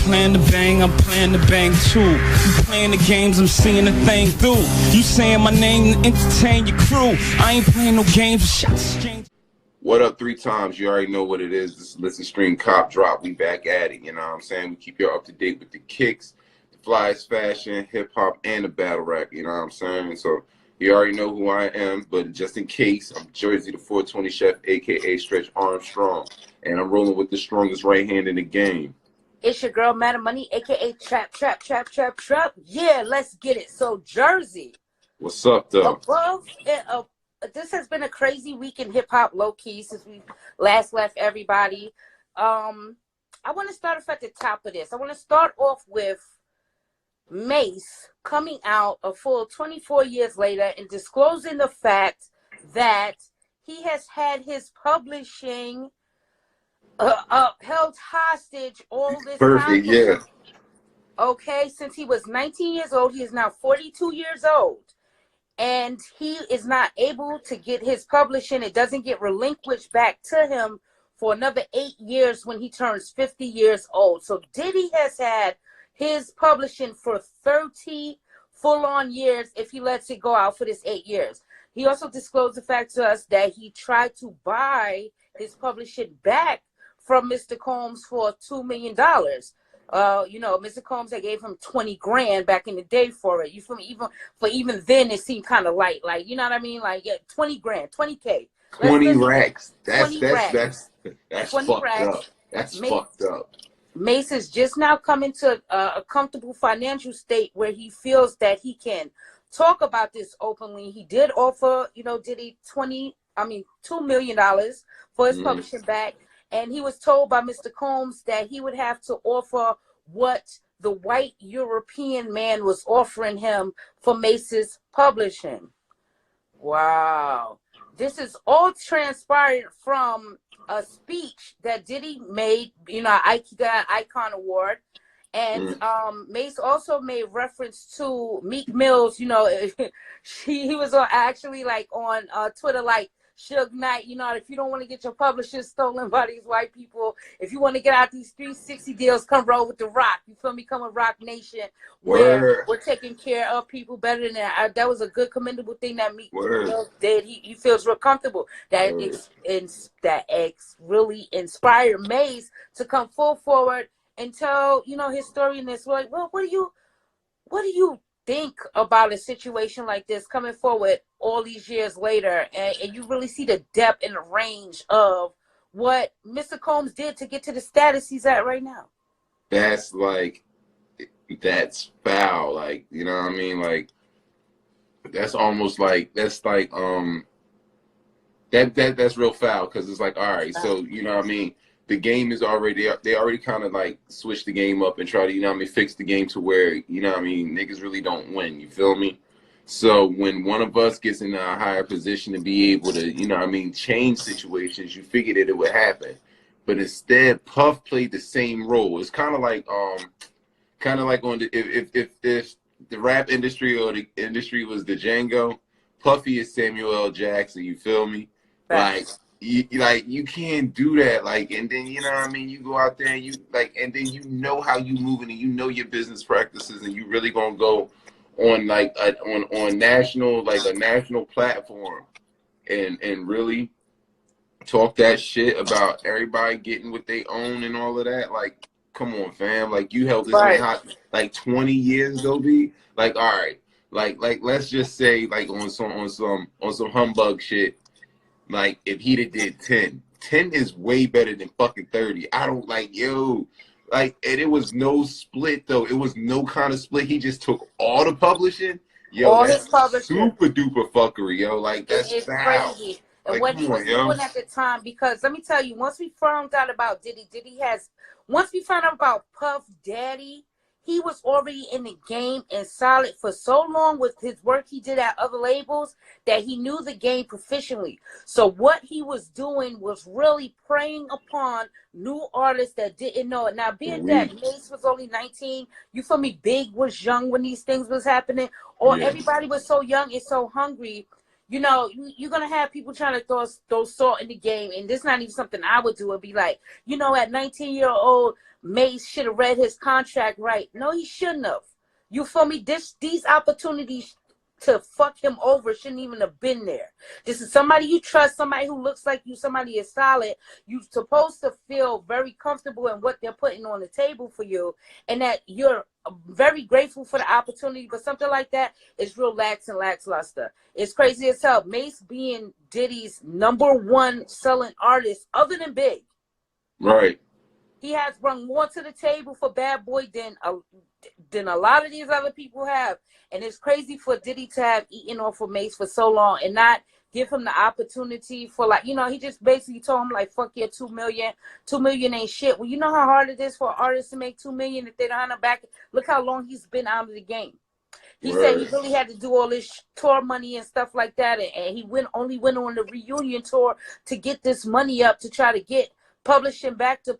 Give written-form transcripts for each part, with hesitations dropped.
plan to bang, I'm playing to bang too. You playing the games, I'm seeing the thing through. You saying my name to entertain your crew. I ain't playing no games, shots exchange. What up, 3 times? You already know what it is. This is Listen Stream Cop Drop. We back at it, you know what I'm saying? We keep you up to date with the kicks, the flies, fashion, hip-hop, and the battle rap, you know what I'm saying? So you already know who I am, but just in case, I'm Jersey the 420 Chef, a.k.a. Stretch Armstrong, and I'm rolling with the strongest right hand in the game. It's your girl, Madam Money, a.k.a. Trap. Yeah, let's get it. So, Jersey. What's up, though? This has been a crazy week in hip-hop, low-key, since we last left everybody. I want to start off at the top of this. I want to start off with Mase coming out a full 24 years later and disclosing the fact that he has had his publishing held hostage all this time. Yeah. Okay, since he was 19 years old, he is now 42 years old. And he is not able to get his publishing. It doesn't get relinquished back to him for another 8 years when he turns 50 years old. So Diddy has had his publishing for 30 full-on years if he lets it go out for this 8 years. He also disclosed the fact to us that he tried to buy his publishing back from Mr. Combs for $2 million. You know, Mr. Combs, I gave him 20 grand back in the day for it. You feel me? Even then, it seemed kind of light. Like, you know what I mean? Like, yeah, 20 grand, 20K. 20 racks. That's 20 racks. That's 20 fucked racks. up. That's fucked up. Mace is just now coming to a comfortable financial state where he feels that he can talk about this openly. He did offer, you know, Diddy $2 million for his publishing back. And he was told by Mr. Combs that he would have to offer what the white European man was offering him for Mace's publishing. Wow. This is all transpired from a speech that Diddy made, you know, he got an Icon Award. And Mase also made reference to Meek Mill's, you know, he was actually like on Twitter like, Suge Knight, you know, if you don't want to get your publishers stolen by these white people, if you want to get out these 360 deals, come roll with The Rock. You feel me? Come with Rock Nation, where we're taking care of people better than that. That was a good, commendable thing that Meek Mill did. He feels real comfortable. That really inspired Mase to come full forward and tell, you know, his story in this. Like, well, what do you think about a situation like this coming forward all these years later, and you really see the depth and the range of what Mr. Combs did to get to the status he's at right now? That's foul. Like, you know what I mean? Like, that's almost like, that's real foul, because it's like, all right, so, you know what I mean? The game is already up. They already kind of like switch the game up and try to, you know what I mean, fix the game to where, you know what I mean, niggas really don't win. You feel me? So when one of us gets in a higher position to be able to, you know what I mean, change situations, you figured that it would happen. But instead, Puff played the same role. It's kind of like on the, if the rap industry or the industry was the Django, Puffy is Samuel L. Jackson. You feel me? Like, you can't do that, like, and then, you know what I mean, you go out there and you like, and then you know how you moving and you know your business practices, and you really gonna go on like on national, like a national platform and really talk that shit about everybody getting what they own and all of that. Like, come on, fam. Like, you held this man hot like 20 years ago, B. Like, all right, like let's just say, like, on some humbug shit. Like, if he'd have did 10 is way better than fucking 30. I don't like, yo, like, and it was no split though. It was no kind of split. He just took all the publishing. Yo, all that's super duper fuckery, yo. Like, that's crazy. And like, what he was doing at the time, because let me tell you, once we found out about once we found out about Puff Daddy, he was already in the game and solid for so long with his work he did at other labels that he knew the game proficiently. So what he was doing was really preying upon new artists that didn't know it. Now, being that Mase was only 19, you feel me, Big was young when these things was happening, or everybody was so young and so hungry, you know, you're gonna have people trying to throw salt in the game, and this is not even something I would do. It'd be like, you know, at 19-year-old Mase should have read his contract right. No, he shouldn't have. You feel me? These opportunities to fuck him over shouldn't even have been there. This is somebody you trust, somebody who looks like you, somebody is solid. You're supposed to feel very comfortable in what they're putting on the table for you, and that you're very grateful for the opportunity. But something like that is real lax and lackluster. It's crazy as hell. Mase being Diddy's #1 selling artist other than Big. Right. He has brought more to the table for Bad Boy than a lot of these other people have. And it's crazy for Diddy to have eaten off of Mase for so long and not give him the opportunity for, like, you know, he just basically told him, like, fuck your 2 million. 2 million ain't shit. Well, you know how hard it is for artists to make 2 million if they don't have no back. Look how long he's been out of the game. He said he really had to do all this tour money and stuff like that. And he only went on the reunion tour to get this money up to try to get publishing back to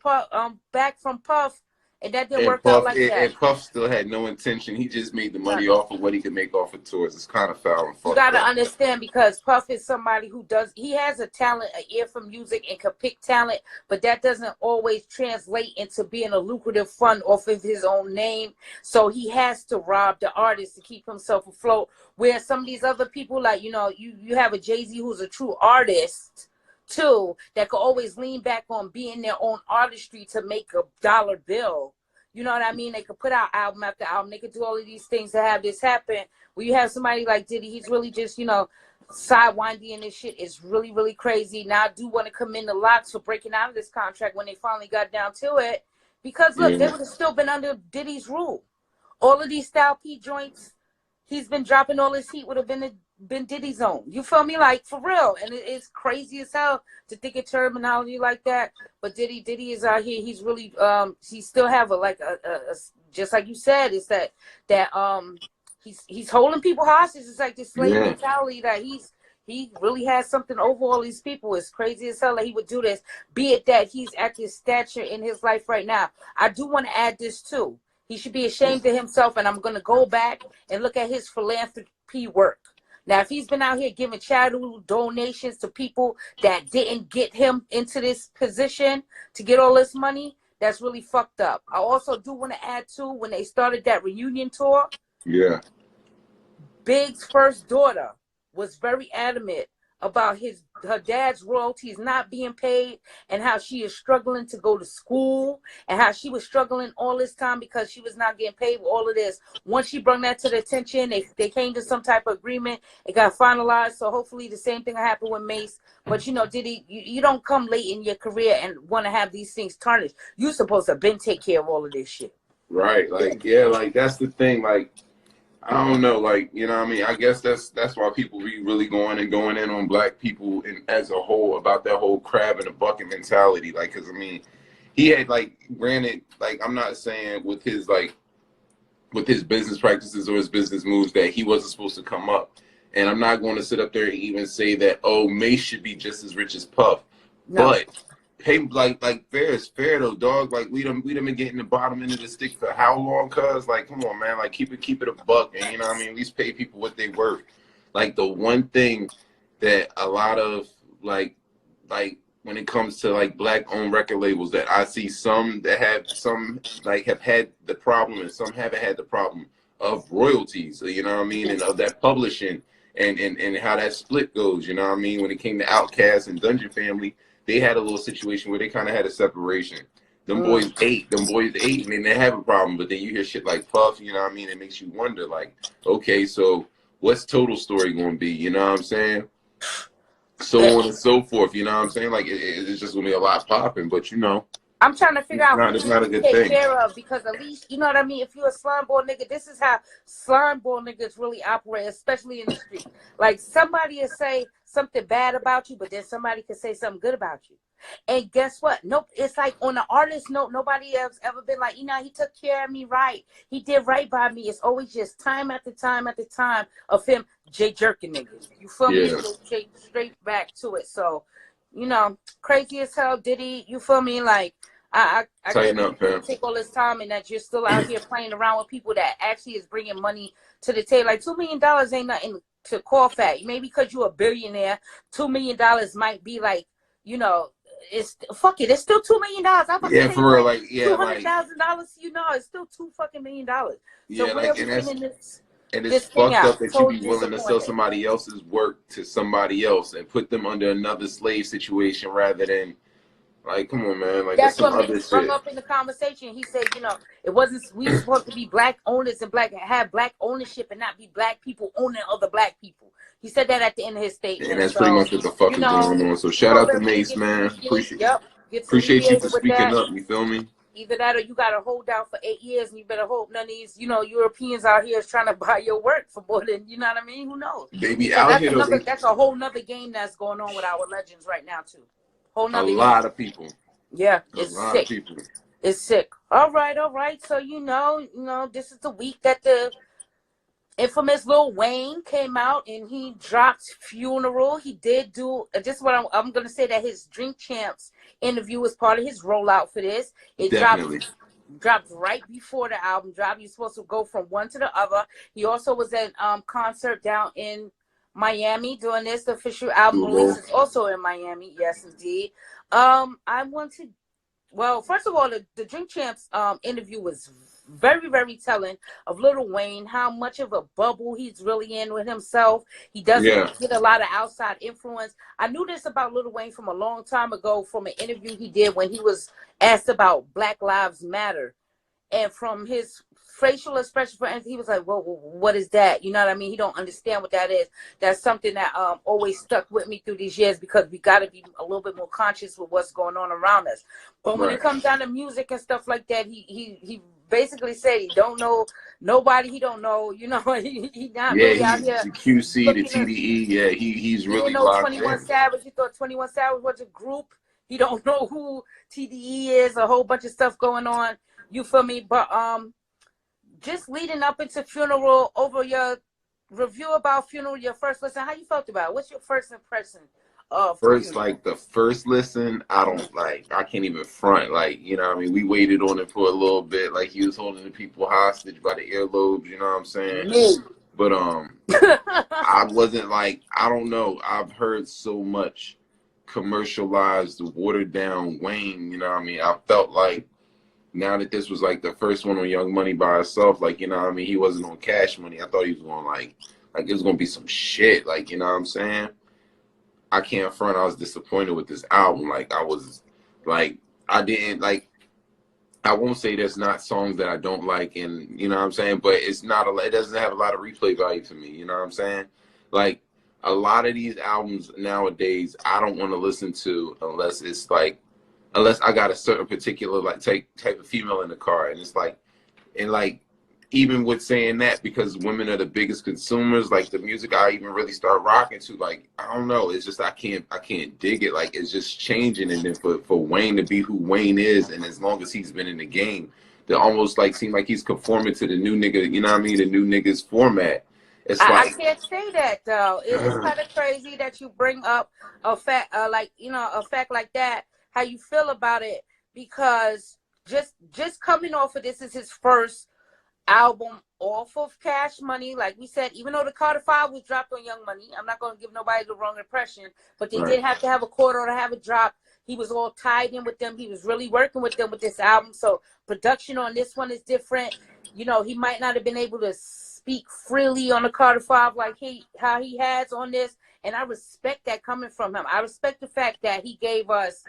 back from Puff, and that didn't work out like that. And Puff still had no intention. He just made the money off of what he could make off of tours. It's kind of foul and fucked up. You gotta understand, because Puff is somebody who he has a talent, an ear for music, and can pick talent, but that doesn't always translate into being a lucrative fund off of his own name. So he has to rob the artist to keep himself afloat. Where some of these other people, like, you know, you have a Jay-Z who's a true artist too, that could always lean back on being their own artistry to make a dollar bill. You know what I mean? They could put out album after album. They could do all of these things to have this happen. When you have somebody like Diddy, he's really just, you know, sidewinding, and this shit is really, really crazy. Now I do want to commend the Locks for breaking out of this contract when they finally got down to it. Because look, they would have still been under Diddy's rule. All of these Style P joints, he's been dropping all his heat, would have been Diddy's own. You feel me? Like, for real. And it's crazy as hell to think of terminology like that. But Diddy is out here. He's really he still have a just like you said, it's that he's holding people hostage. It's like this slave mentality that he really has something over all these people. It's crazy as hell that he would do this, be it that he's at this stature in his life right now. I do want to add this too. He should be ashamed of himself, and I'm going to go back and look at his philanthropy work. Now, if he's been out here giving charitable donations to people that didn't get him into this position to get all this money, that's really fucked up. I also do want to add, too, when they started that reunion tour, Big's first daughter was very adamant about her dad's royalties not being paid, and how she is struggling to go to school, and how she was struggling all this time because she was not getting paid with all of this. Once she brought that to the attention, they came to some type of agreement. It got finalized. So hopefully the same thing will happen with Mase. But, you know, Diddy, you don't come late in your career and want to have these things tarnished. You're supposed to have been take care of all of this shit. Right. Like, yeah, like, that's the thing. Like, I don't know, like, you know what I mean? I guess that's why people be really going in on black people and as a whole about that whole crab in a bucket mentality. Like, because, I mean, he had, like, granted, like, I'm not saying with his business practices or his business moves that he wasn't supposed to come up. And I'm not going to sit up there and even say that, oh, Mase should be just as rich as Puff. No. But hey, like fair is fair though, dog. Like we done been getting the bottom end of the stick for how long? Cuz like, come on, man. Like keep it a buck, and you know what I mean. At least pay people what they worth. Like the one thing that a lot of like when it comes to like black-owned record labels, that I see some that have had the problem and some haven't had the problem of royalties. You know what I mean, and of that publishing and how that split goes. You know what I mean. When it came to Outkast and Dungeon Family, they had a little situation where they kind of had a separation. Them boys ate, and they didn't have a problem. But then you hear shit like Puff, you know what I mean? It makes you wonder, like, okay, so what's Total Story going to be? You know what I'm saying? So on and so forth, you know what I'm saying? Like, it's just going to be a lot popping, but you know. I'm trying to figure out who to take care of, because at least, you know what I mean? If you're a slime ball nigga, this is how slime ball niggas really operate, especially in the street. Like, somebody will say something bad about you, but then somebody could say something good about you. And guess what? Nope. It's like on the artist note, nobody has ever been like, you know, he took care of me right. He did right by me. It's always just time after time after time of him jerking niggas. You feel me? Straight back to it. So, you know, crazy as hell, Diddy. You feel me? Like, I can't take all this time, and that you're still out here playing around with people that actually is bringing money to the table. Like $2 million ain't nothing cough at. Maybe because you're a billionaire, $2 million might be like, you know, it's fuck it. It's still $2 million. I'm about Yeah, to say, for real, like, yeah, $200,000. You know, it's still $2 million. So yeah, where like, we getting this? and This it's thing fucked out. up that So you be willing to sell somebody else's work to somebody else and put them under another slave situation rather than, like, come on, man, like, That's some what other Mase brought shit. up in the conversation. He said, you know, it wasn't, we supposed to be black owners and have black ownership and not be black people owning other black people. He said that at the end of his statement. And that's pretty much what the fuck is going on. So shout out to Mase, man. Appreciate you for speaking up. You feel me? Either that or you got to hold down for 8 years and you better hope none of these, you know, Europeans out here is trying to buy your work for more than, you know what I mean? Who knows? Baby, out here, that's a whole nother game that's going on with our legends right now, too. Whole nother game. lot of people. Yeah, it's a lot sick. of people. It's sick. All right. So, you know, this is the week that the infamous Lil Wayne came out and he dropped Funeral. He did do, just what I'm going to say, that his Drink Champs interview was part of his rollout for this. It dropped right before the album dropped. You're supposed to go from one to the other. He also was at concert down in Miami doing this. The official album release is also in Miami. Yes, indeed. First of all, the Drink Champs interview was very, very telling of Lil Wayne, how much of a bubble he's really in with himself. He doesn't get a lot of outside influence. I knew this about Lil Wayne from a long time ago from an interview he did when he was asked about Black Lives Matter. And from his facial expression, for instance, he was like, well, what is that? You know what I mean? He don't understand what that is. That's something that always stuck with me through these years, because we got to be a little bit more conscious with what's going on around us. But when it comes down to music and stuff like that, he basically said he don't know nobody. He don't know, you know, he not really out here. The QC, the TDE, he's really didn't know 21 Savage. He thought 21 Savage was a group. He don't know who TDE is. A whole bunch of stuff going on. You feel me? But just leading up into Funeral, over your review about Funeral, your first listen, how you felt about it? What's your first impression of Funeral? Like the first listen, I can't even front. Like, you know what I mean? We waited on it for a little bit. Like, he was holding the people hostage by the earlobes, you know what I'm saying? But I wasn't like, I don't know. I've heard so much commercialized, watered down Wayne, you know what I mean? I felt like now that this was like the first one on Young Money by itself, like, you know what I mean, he wasn't on Cash Money. I thought he was going like it was gonna be some shit, like, you know what I'm saying? I can't front, I was disappointed with this album. Like, I was like, I didn't like, I won't say there's not songs that I don't like, and you know what I'm saying, but it doesn't have a lot of replay value to me, you know what I'm saying? Like, a lot of these albums nowadays I don't want to listen to unless it's like, unless I got a certain particular like type of female in the car. And it's like, and like, even with saying that, because women are the biggest consumers, like the music I even really start rocking to, like, I don't know, it's just I can't dig it. Like, it's just changing. And then for Wayne to be who Wayne is, and as long as he's been in the game, they almost like seem like he's conforming to the new nigga, you know what I mean, the new nigga's format. It's I can't say that though. It's kind of crazy that you bring up a fact like, you know, a fact like that. How you feel about it? Because just coming off of this is his first album off of Cash Money. Like we said, even though the Carter 5 was dropped on Young Money, I'm not going to give nobody the wrong impression, but they did have to have a quarter to have it drop. He was all tied in with them. He was really working with them with this album. So production on this one is different. You know, he might not have been able to speak freely on the Carter 5 like how he has on this. And I respect that coming from him. I respect the fact that he gave us,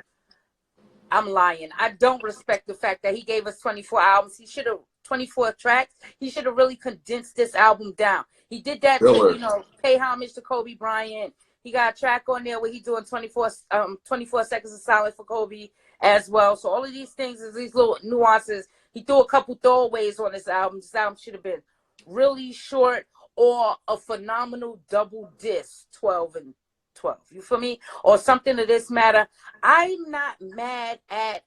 I'm lying, I don't respect the fact that he gave us 24 albums. He should have 24 tracks. He should have really condensed this album down. He did that to, you know, pay homage to Kobe Bryant. He got a track on there where he's doing 24 seconds of silence for Kobe as well. So all of these things is these little nuances. He threw a couple throwaways on this album. This album should have been really short, or a phenomenal double disc, 12 and 12. You feel me? Or something of this matter. I'm not mad at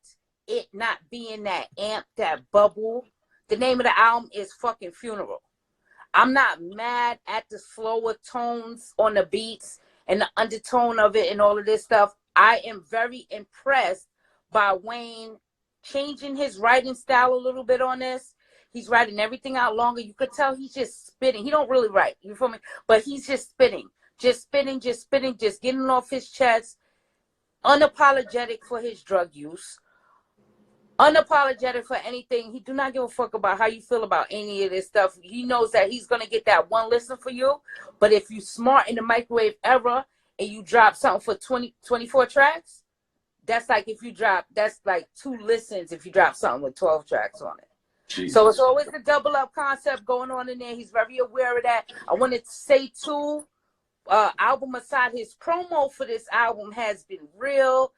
it not being that amp, that bubble. The name of the album is fucking Funeral. I'm not mad at the slower tones on the beats and the undertone of it and all of this stuff. I am very impressed by Wayne changing his writing style a little bit on this. He's writing everything out longer. You could tell he's just spitting. He don't really write. You feel me? But he's just spitting, just getting off his chest. Unapologetic for his drug use. Unapologetic for anything. He do not give a fuck about how you feel about any of this stuff. He knows that he's going to get that one listen for you. But if you smart in the microwave era and you drop something for 24 tracks, that's like that's like 2 listens if you drop something with 12 tracks on it. Jesus. So it's always the double up concept going on in there. He's very aware of that. I wanted to say too, album aside, his promo for this album has been real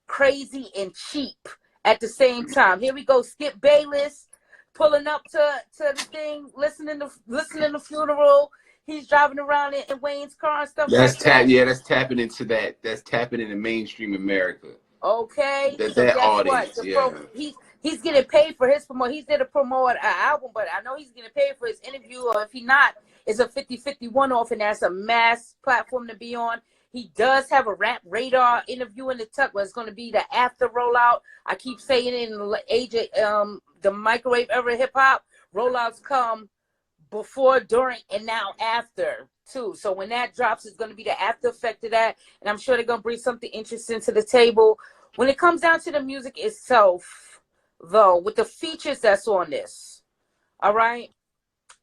crazy and cheap at the same time. Here we go, Skip Bayless pulling up to the thing, listening to Funeral. He's driving around in Wayne's car and stuff. That's tapping into that. That's tapping into mainstream America. Okay, that audience. He's getting paid for his promo. He's there to promote an album, but I know he's getting paid for his interview, or if he not, it's a 50-50 one-off, and that's a mass platform to be on. He does have a Rap Radar interview in the tuck, but it's going to be the after rollout. I keep saying it, in the age of the microwave era hip-hop, rollouts come before, during, and now after, too. So when that drops, it's going to be the after effect of that, and I'm sure they're going to bring something interesting to the table. When it comes down to the music itself, though, with the features that's on this, all right?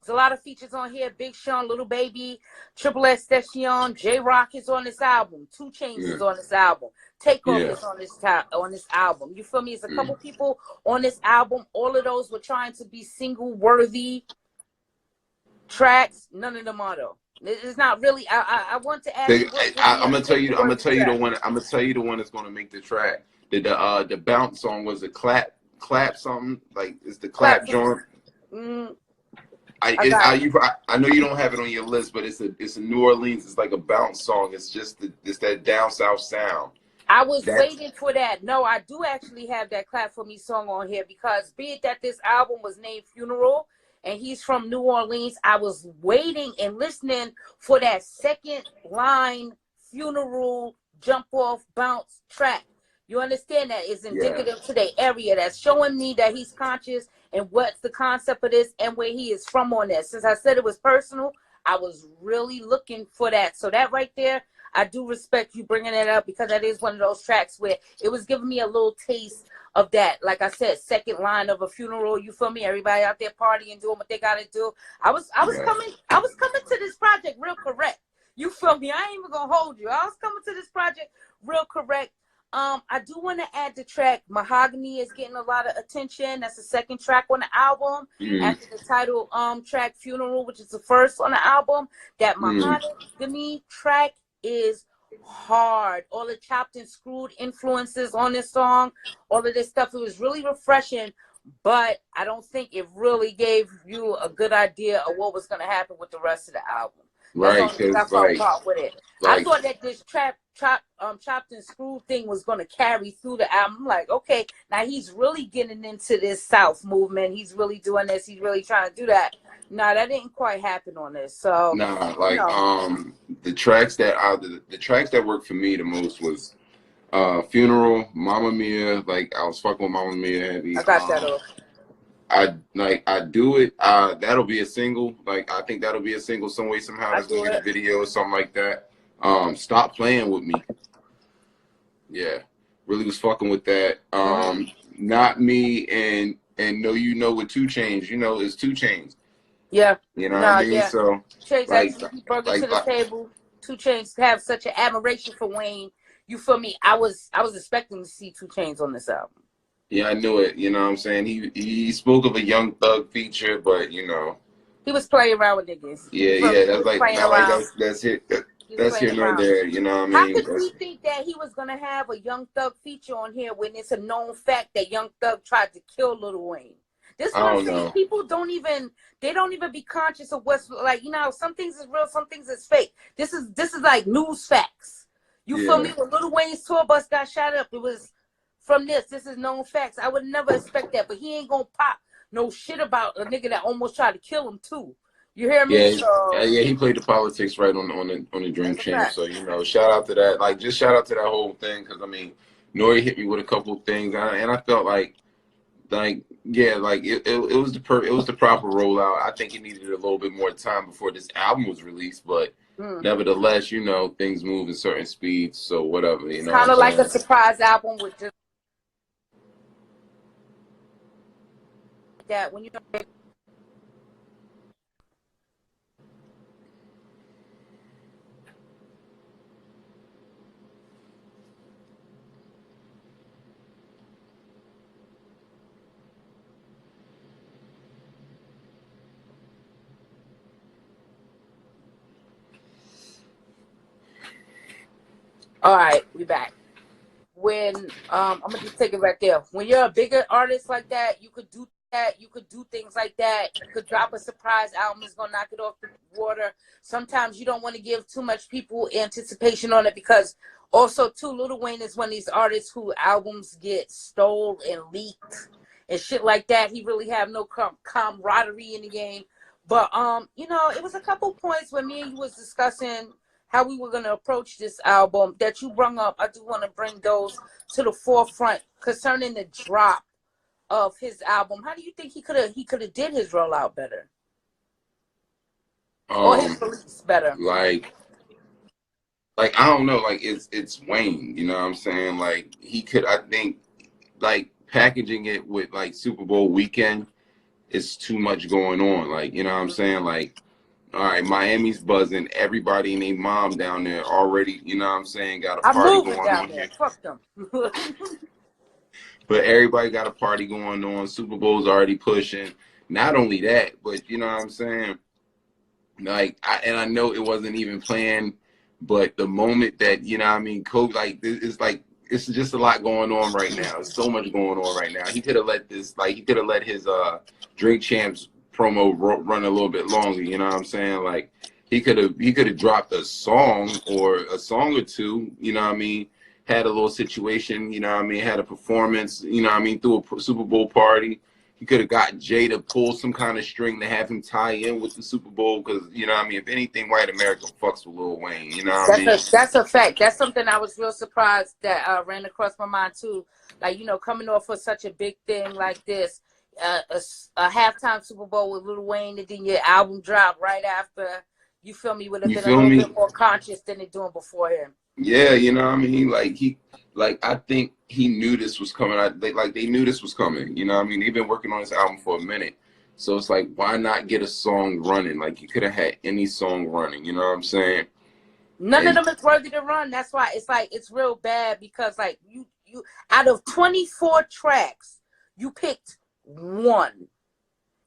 There's a lot of features on here. Big Sean, Little Baby, Triple X Station, J-Rock is on this album. 2 Chainz is on this album. Takeoff is on this album. You feel me? There's a couple people on this album. All of those were trying to be single-worthy tracks. None of them are, though. It's not really. I want to ask. I'm gonna tell you the one. I'm gonna tell you the one that's gonna make the track. The bounce song was a clap something, like it's the clap joint. I know you don't have it on your list, but it's a New Orleans. It's like a bounce song. It's just it's that down south sound. I was waiting for that. No, I do actually have that Clap For Me song on here, because be it that this album was named Funeral and he's from New Orleans, I was waiting and listening for that second line Funeral jump off bounce track. You understand that is indicative to the area, that's showing me that he's conscious and what's the concept of this and where he is from on this. Since I said it was personal, I was really looking for that. So that right there, I do respect you bringing it up, because that is one of those tracks where it was giving me a little taste of that. Like I said, second line of a funeral. You feel me? Everybody out there partying, doing what they gotta do. I was coming to this project real correct. You feel me? I ain't even gonna hold you. I was coming to this project real correct. I do want to add the track Mahogany is getting a lot of attention. That's the second track on the album. After the title track Funeral, which is the first on the album. That Mahogany track is hard. All the chopped and screwed influences on this song, all of this stuff, it was really refreshing, but I don't think it really gave you a good idea of what was going to happen with the rest of the album. That's all part with it. I thought that this chopped and screwed thing was going to carry through the album. I'm like, okay, now he's really getting into this South movement. He's really doing this. He's really trying to do that. No, that didn't quite happen on this. So the tracks that worked for me the most was Funeral, Mamma Mia. Like, I was fucking with Mamma Mia heavy. I got that off. I do it. That'll be a single. Like, I think that'll be a single some way, somehow. That's gonna get a video or something like that. Stop Playing With Me. Yeah, really was fucking with that. Not Me and Know You Know with 2 Chainz. You know, it's 2 Chainz. Yeah. You know what I mean? Yeah. So Chainz actually brought it to the table. 2 Chainz have such an admiration for Wayne. You feel me? I was expecting to see 2 Chainz on this album. Yeah, I knew it. You know what I'm saying? He spoke of a Young Thug feature, but you know, he was playing around with niggas. That's it. That's here nor there. You know what I mean? How could we think that he was gonna have a Young Thug feature on here when it's a known fact that Young Thug tried to kill Lil Wayne? This is what I'm saying. People don't even be conscious of what's, like, you know, some things is real, some things is fake. This is like news facts. You feel me? When Lil Wayne's tour bus got shot up, it was from this. This is known facts. I would never expect that, but he ain't gonna pop no shit about a nigga that almost tried to kill him too. You hear me? Yeah, he played the politics right on the Dream Channel. So, you know, shout out to that. Like, just shout out to that whole thing, because I mean, Nori hit me with a couple of things, and I felt like like yeah, like it was the proper rollout. I think it needed a little bit more time before this album was released, but nevertheless, you know, things move at certain speeds, so whatever, you know. Kind of like a surprise album with just that when you know. All right, we back. When I'm gonna just take it right there. When you're a bigger artist like that, you could do that. You could do things like that. You could drop a surprise album. It's gonna knock it off the water. Sometimes you don't want to give too much people anticipation on it because also too, Lil Wayne is one of these artists who albums get stole and leaked and shit like that. He really have no camaraderie in the game. But you know, it was a couple points when me and you was discussing how we were going to approach this album that you brought up. I do want to bring those to the forefront concerning the drop of his album. How do you think he could have did his rollout better? Or his release better? Like I don't know, like it's Wayne, you know what I'm saying? Like he could, I think, like packaging it with like Super Bowl weekend is too much going on. Like, you know what I'm saying? Like, all right, Miami's buzzing. Everybody and their mom down there already, you know what I'm saying, got a party going on here. Fuck them. But everybody got a party going on. Super Bowl's already pushing. Not only that, but you know what I'm saying? Like, I know it wasn't even planned, but the moment that, you know what I mean, Kobe, it's just a lot going on right now. There's so much going on right now. He could have let his Drink Champs promo run a little bit longer, you know what I'm saying? Like he could have dropped a song or two, you know what I mean, had a little situation, you know what I mean, had a performance, you know what I mean, through a Super Bowl party. He could have got Jay to pull some kind of string to have him tie in with the Super Bowl, because you know what I mean, if anything, white America fucks with Lil Wayne, you know what I mean? That's a fact. That's something I was real surprised that ran across my mind too. Like, you know, coming off of such a big thing like this, a halftime Super Bowl with Lil Wayne, and then your album drop right after, you feel me, would have been a little bit more conscious than they doing before him. Yeah, you know what I mean? I think he knew this was coming. They knew this was coming, you know what I mean? They've been working on this album for a minute. So it's like, why not get a song running? Like, you could have had any song running, you know what I'm saying? None of them is worthy to run. That's why it's like, it's real bad, because like you out of 24 tracks, you picked one.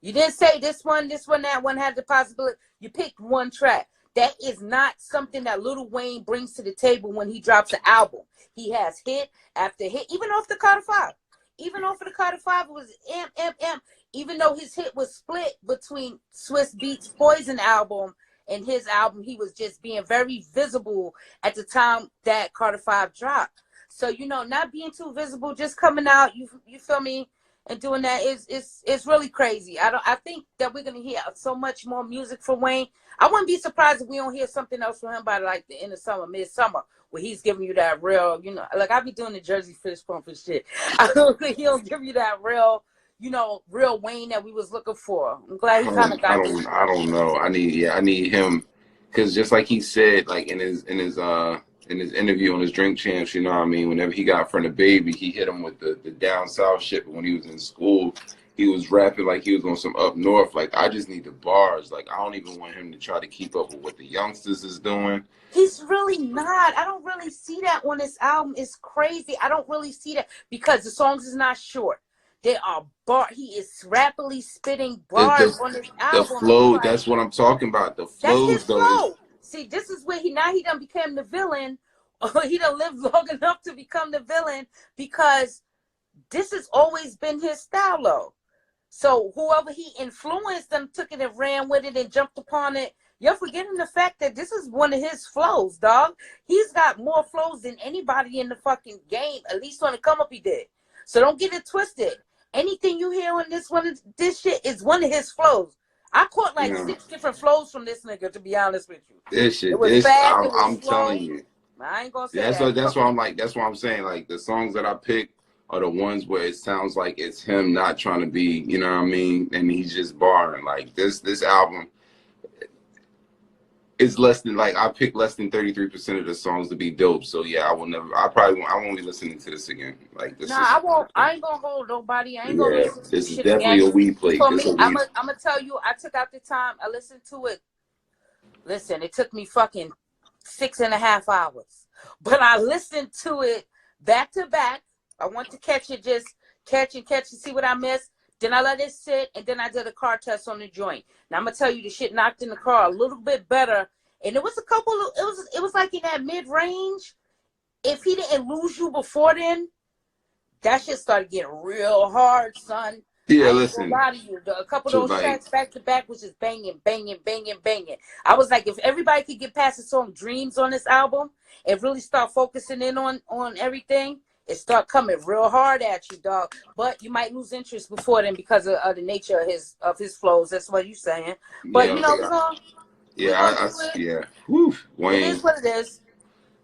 You didn't say this one, that one had the possibility. You picked one track. That is not something that Lil Wayne brings to the table when he drops an album. He has hit after hit, even off the Carter 5. Even off of the Carter 5, it was M. Even though his hit was split between Swiss Beats' Poison album and his album, he was just being very visible at the time that Carter 5 dropped. So, you know, not being too visible, just coming out, you feel me, and doing that is really crazy. I think that we're gonna hear so much more music from Wayne. I wouldn't be surprised if we don't hear something else from him by like the end of summer, midsummer, where he's giving you that real, you know, like I be doing the Jersey fish pump and shit. I don't think he'll give you that real, you know, real Wayne that we was looking for. I'm glad he kind of got this. I don't know. I need him, because just like he said, like in his interview on his Drink Champs, you know what I mean, whenever he got in front of Baby, he hit him with the down south shit. But when he was in school, he was rapping like he was on some up north. Like, I just need the bars. Like, I don't even want him to try to keep up with what the youngsters is doing. He's really not. I don't really see that on this album. It's crazy. I don't really see that, because the songs is not short. They are he is rapidly spitting bars on this album. The flow, like, that's what I'm talking about. The flows, that's his flow. See, this is where he done became the villain. He done lived long enough to become the villain, because this has always been his style, though. So whoever he influenced them took it and ran with it and jumped upon it. You're forgetting the fact that this is one of his flows, dog. He's got more flows than anybody in the fucking game, at least on the come up he did. So don't get it twisted. Anything you hear on this shit is one of his flows. I caught like 6 different flows from this nigga, to be honest with you. This shit, I'm telling you. I ain't gonna say that's why I'm saying, like, the songs that I picked are the ones where it sounds like it's him not trying to be, you know what I mean, and he's just barring. Like this album is less than, like, I picked less than 33% of the songs to be dope. So yeah, I won't be listening to this again. Like this. Nah, I won't. I ain't gonna hold nobody. I ain't gonna listen to this this is shit definitely again. a weed plate. For me, I'm gonna tell you, I took out the time. I listened to it. Listen, it took me fucking 6.5 hours, but I listened to it back to back. I want to catch it, just catch and see what I missed. Then I let it sit, and then I did a car test on the joint. Now I'm gonna tell you, the shit knocked in the car a little bit better, and it was a couple of, it was like in that mid range. If he didn't lose you before then, that shit started getting real hard, son. Yeah, I listen. lie to you. A couple of those tracks back to back was just banging, banging, banging, banging. I was like, if everybody could get past the song "Dreams" on this album and really start focusing in on everything, it start coming real hard at you, dog. But you might lose interest before then because of the nature of his flows. That's what you're saying. But you know, Woo, Wayne. It is what it is.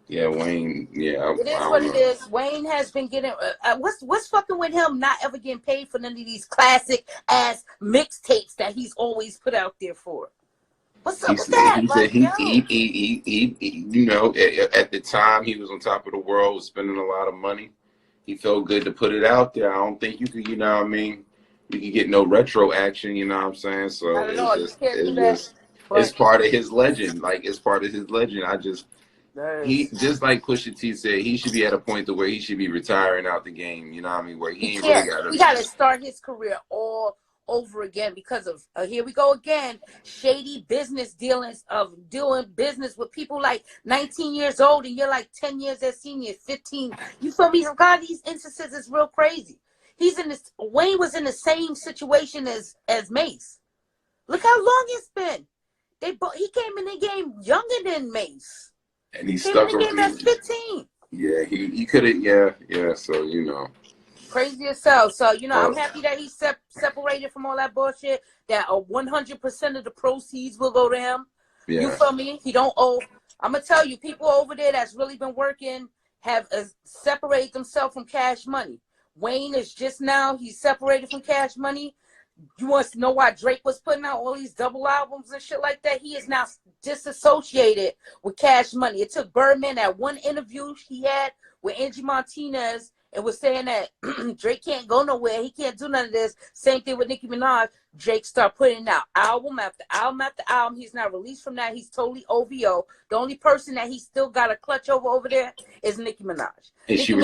Yeah, Wayne. Yeah, it is what it is. Wayne has been getting. What's fucking with him not ever getting paid for none of these classic ass mixtapes that he's always put out there for? What's up with that? He you know, at the time he was on top of the world, was spending a lot of money. He felt good to put it out there. I don't think you could, you know what I mean, you could get no retro action, you know what I'm saying? So it's part of his legend. Like, it's part of his legend. He, just like Pusha T said, he should be at a point to where he should be retiring out the game, you know what I mean, where he got to start his career all over again because of here we go again, shady business dealings of doing business with people like 19 years old and you're like 10 years their senior, 15. You feel me? God, these instances is real crazy. Wayne was in the same situation as Mase. Look how long it's been. He came in the game younger than Mase. And he stuck in the game at 15. Yeah, he could have, yeah, so, you know. Crazy as hell. So, you know, I'm happy that he's separated from all that bullshit, that 100% of the proceeds will go to him. Yeah. You feel me? He don't owe. I'm going to tell you, people over there that's really been working have separated themselves from Cash Money. Wayne is just now, he's separated from Cash Money. You want to know why Drake was putting out all these double albums and shit like that? He is now disassociated with Cash Money. It took Birdman, that one interview he had with Angie Martinez, and was saying that Drake can't go nowhere. He can't do none of this. Same thing with Nicki Minaj. Drake started putting out album after album after album. He's not released from that. He's totally OVO. The only person that he still got a clutch over there is Nicki Minaj. And she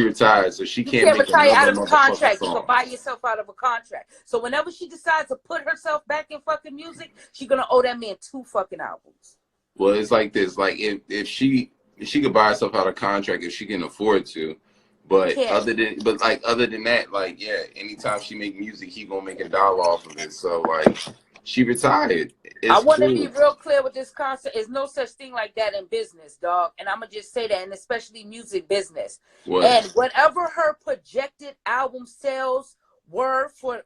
retired. So she can't retire out of a contract. You can buy yourself out of a contract. So whenever she decides to put herself back in fucking music, she's gonna owe that man 2 fucking albums. Well, it's like this. Like, if she could buy herself out of contract if she can afford to. But other than that, like, yeah, anytime she make music, he gonna make $1 off of it. So, like, she retired. I want to be real clear with this concept. There's no such thing like that in business, dog. And I'm gonna just say that, and especially music business. And whatever her projected album sales were for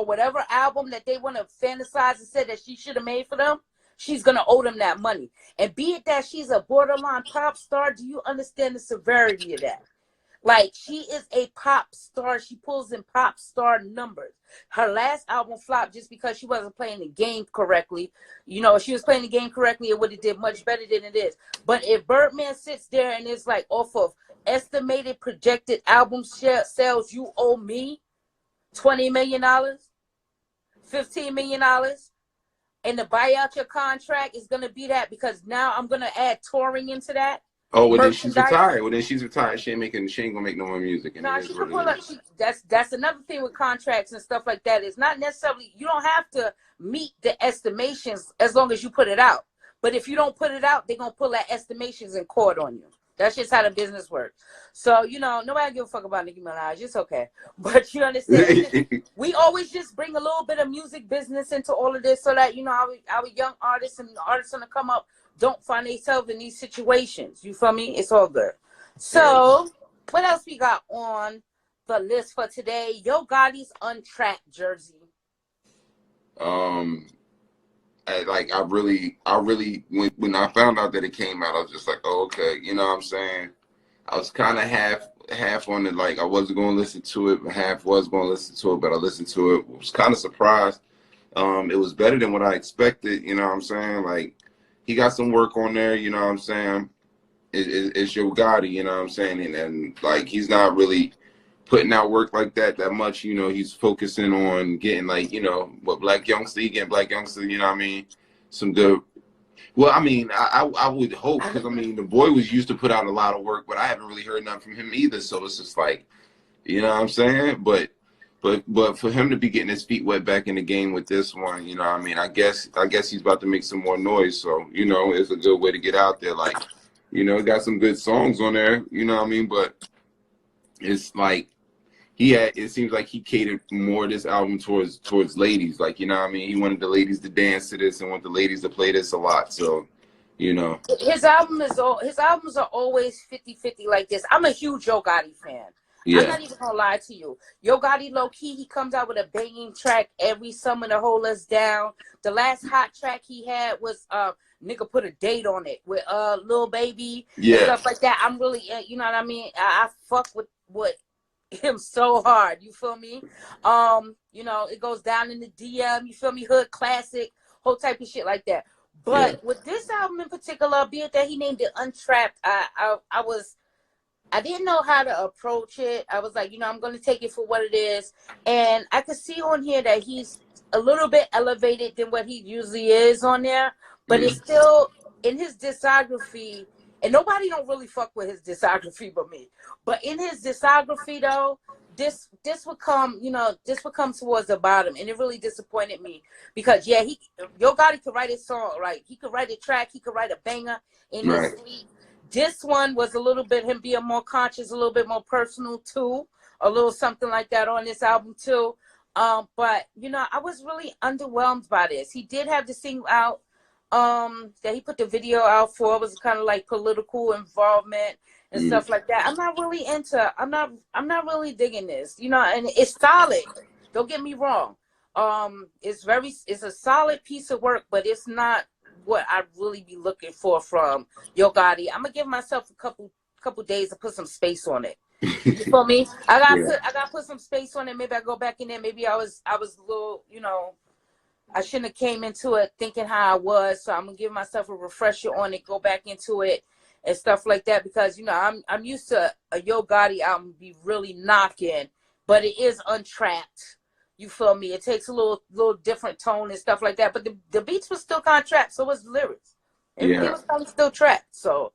whatever album that they want to fantasize and say that she should have made for them, she's gonna owe them that money. And be it that she's a borderline pop star, do you understand the severity of that? Like, she is a pop star. She pulls in pop star numbers. Her last album flopped just because she wasn't playing the game correctly. You know, if she was playing the game correctly, it would have did much better than it is. But if Birdman sits there and is like, off of estimated projected album sales, you owe me $20 million, $15 million, and to buy out your contract is going to be that, because now I'm going to add touring into that. Oh, well, then she's retired. She ain't gonna make no more music. She can pull up. That's another thing with contracts and stuff like that. It's not necessarily, you don't have to meet the estimations as long as you put it out. But if you don't put it out, they're gonna pull that estimations in court on you. That's just how the business works. So, you know, nobody give a fuck about Nicki Minaj. It's okay. But you understand, we always just bring a little bit of music business into all of this so that, you know, our young artists and artists gonna come up don't find themselves in these situations. You feel me? It's all good. So, what else we got on the list for today? Yo Gotti's Untrapped jersey. I really, when I found out that it came out, I was just like, oh, okay. You know what I'm saying? I was kind of half half on it, like I wasn't going to listen to it, but half was going to listen to it, but I listened to it. Was kind of surprised. It was better than what I expected, you know what I'm saying? Like, he got some work on there, you know what I'm saying? It's Yo Gotti, you know what I'm saying? And like, he's not really putting out work like that much, you know. He's focusing on getting, like, you know, what Black Youngster, getting Black Youngster, you know what I mean? Some good. Well, I mean, I would hope, because, I mean, the boy was used to put out a lot of work, but I haven't really heard nothing from him either. So it's just like, you know what I'm saying? But for him to be getting his feet wet back in the game with this one, you know what I mean? I guess he's about to make some more noise. So, you know, it's a good way to get out there. Like, you know, got some good songs on there, you know what I mean? But it's like, it seems like he catered more this album towards ladies, like, you know what I mean? He wanted the ladies to dance to this and want the ladies to play this a lot. So, you know, his albums are always 50-50 like this. I'm a huge Yo Gotti fan. Yeah. I'm not even gonna lie to you. Yo Gotti, low key, he comes out with a banging track every summer to hold us down. The last hot track he had was nigga put a date on it with Lil Baby and stuff like that. I'm really, you know what I mean? I fuck with him so hard, you feel me? You know, it goes down in the DM, you feel me? Hood classic, whole type of shit like that. But with this album in particular, be it that he named it Untrapped, I didn't know how to approach it. I was like, you know, I'm going to take it for what it is. And I could see on here that he's a little bit elevated than what he usually is on there. But it's still in his discography. And nobody don't really fuck with his discography but me. But in his discography, though, this would come, you know, this would come towards the bottom. And it really disappointed me. Because, yeah, Yo Gotti could write a song, right? He could write a track. He could write a banger in his sleep. This one was a little bit him being more conscious, a little bit more personal too, a little something like that on this album too. But you know, I was really underwhelmed by this. He did have the single out that he put the video out for. It was kind of like political involvement and stuff like that. I'm not really digging this, you know, and it's solid. Don't get me wrong. It's a solid piece of work, but it's not what I'd really be looking for from Yo Gotti. I'm gonna give myself a couple days to put some space on it. You feel me? I gotta put some space on it. Maybe I go back in there. Maybe I was a little, you know, I shouldn't have came into it thinking how I was. So I'm gonna give myself a refresher on it, go back into it and stuff like that, because you know I'm used to a Yo Gotti album be really knocking, but it is untrapped. You feel me? It takes a little different tone and stuff like that. But the beats was still kind of trapped, so was the lyrics. It was kind of still trapped. So,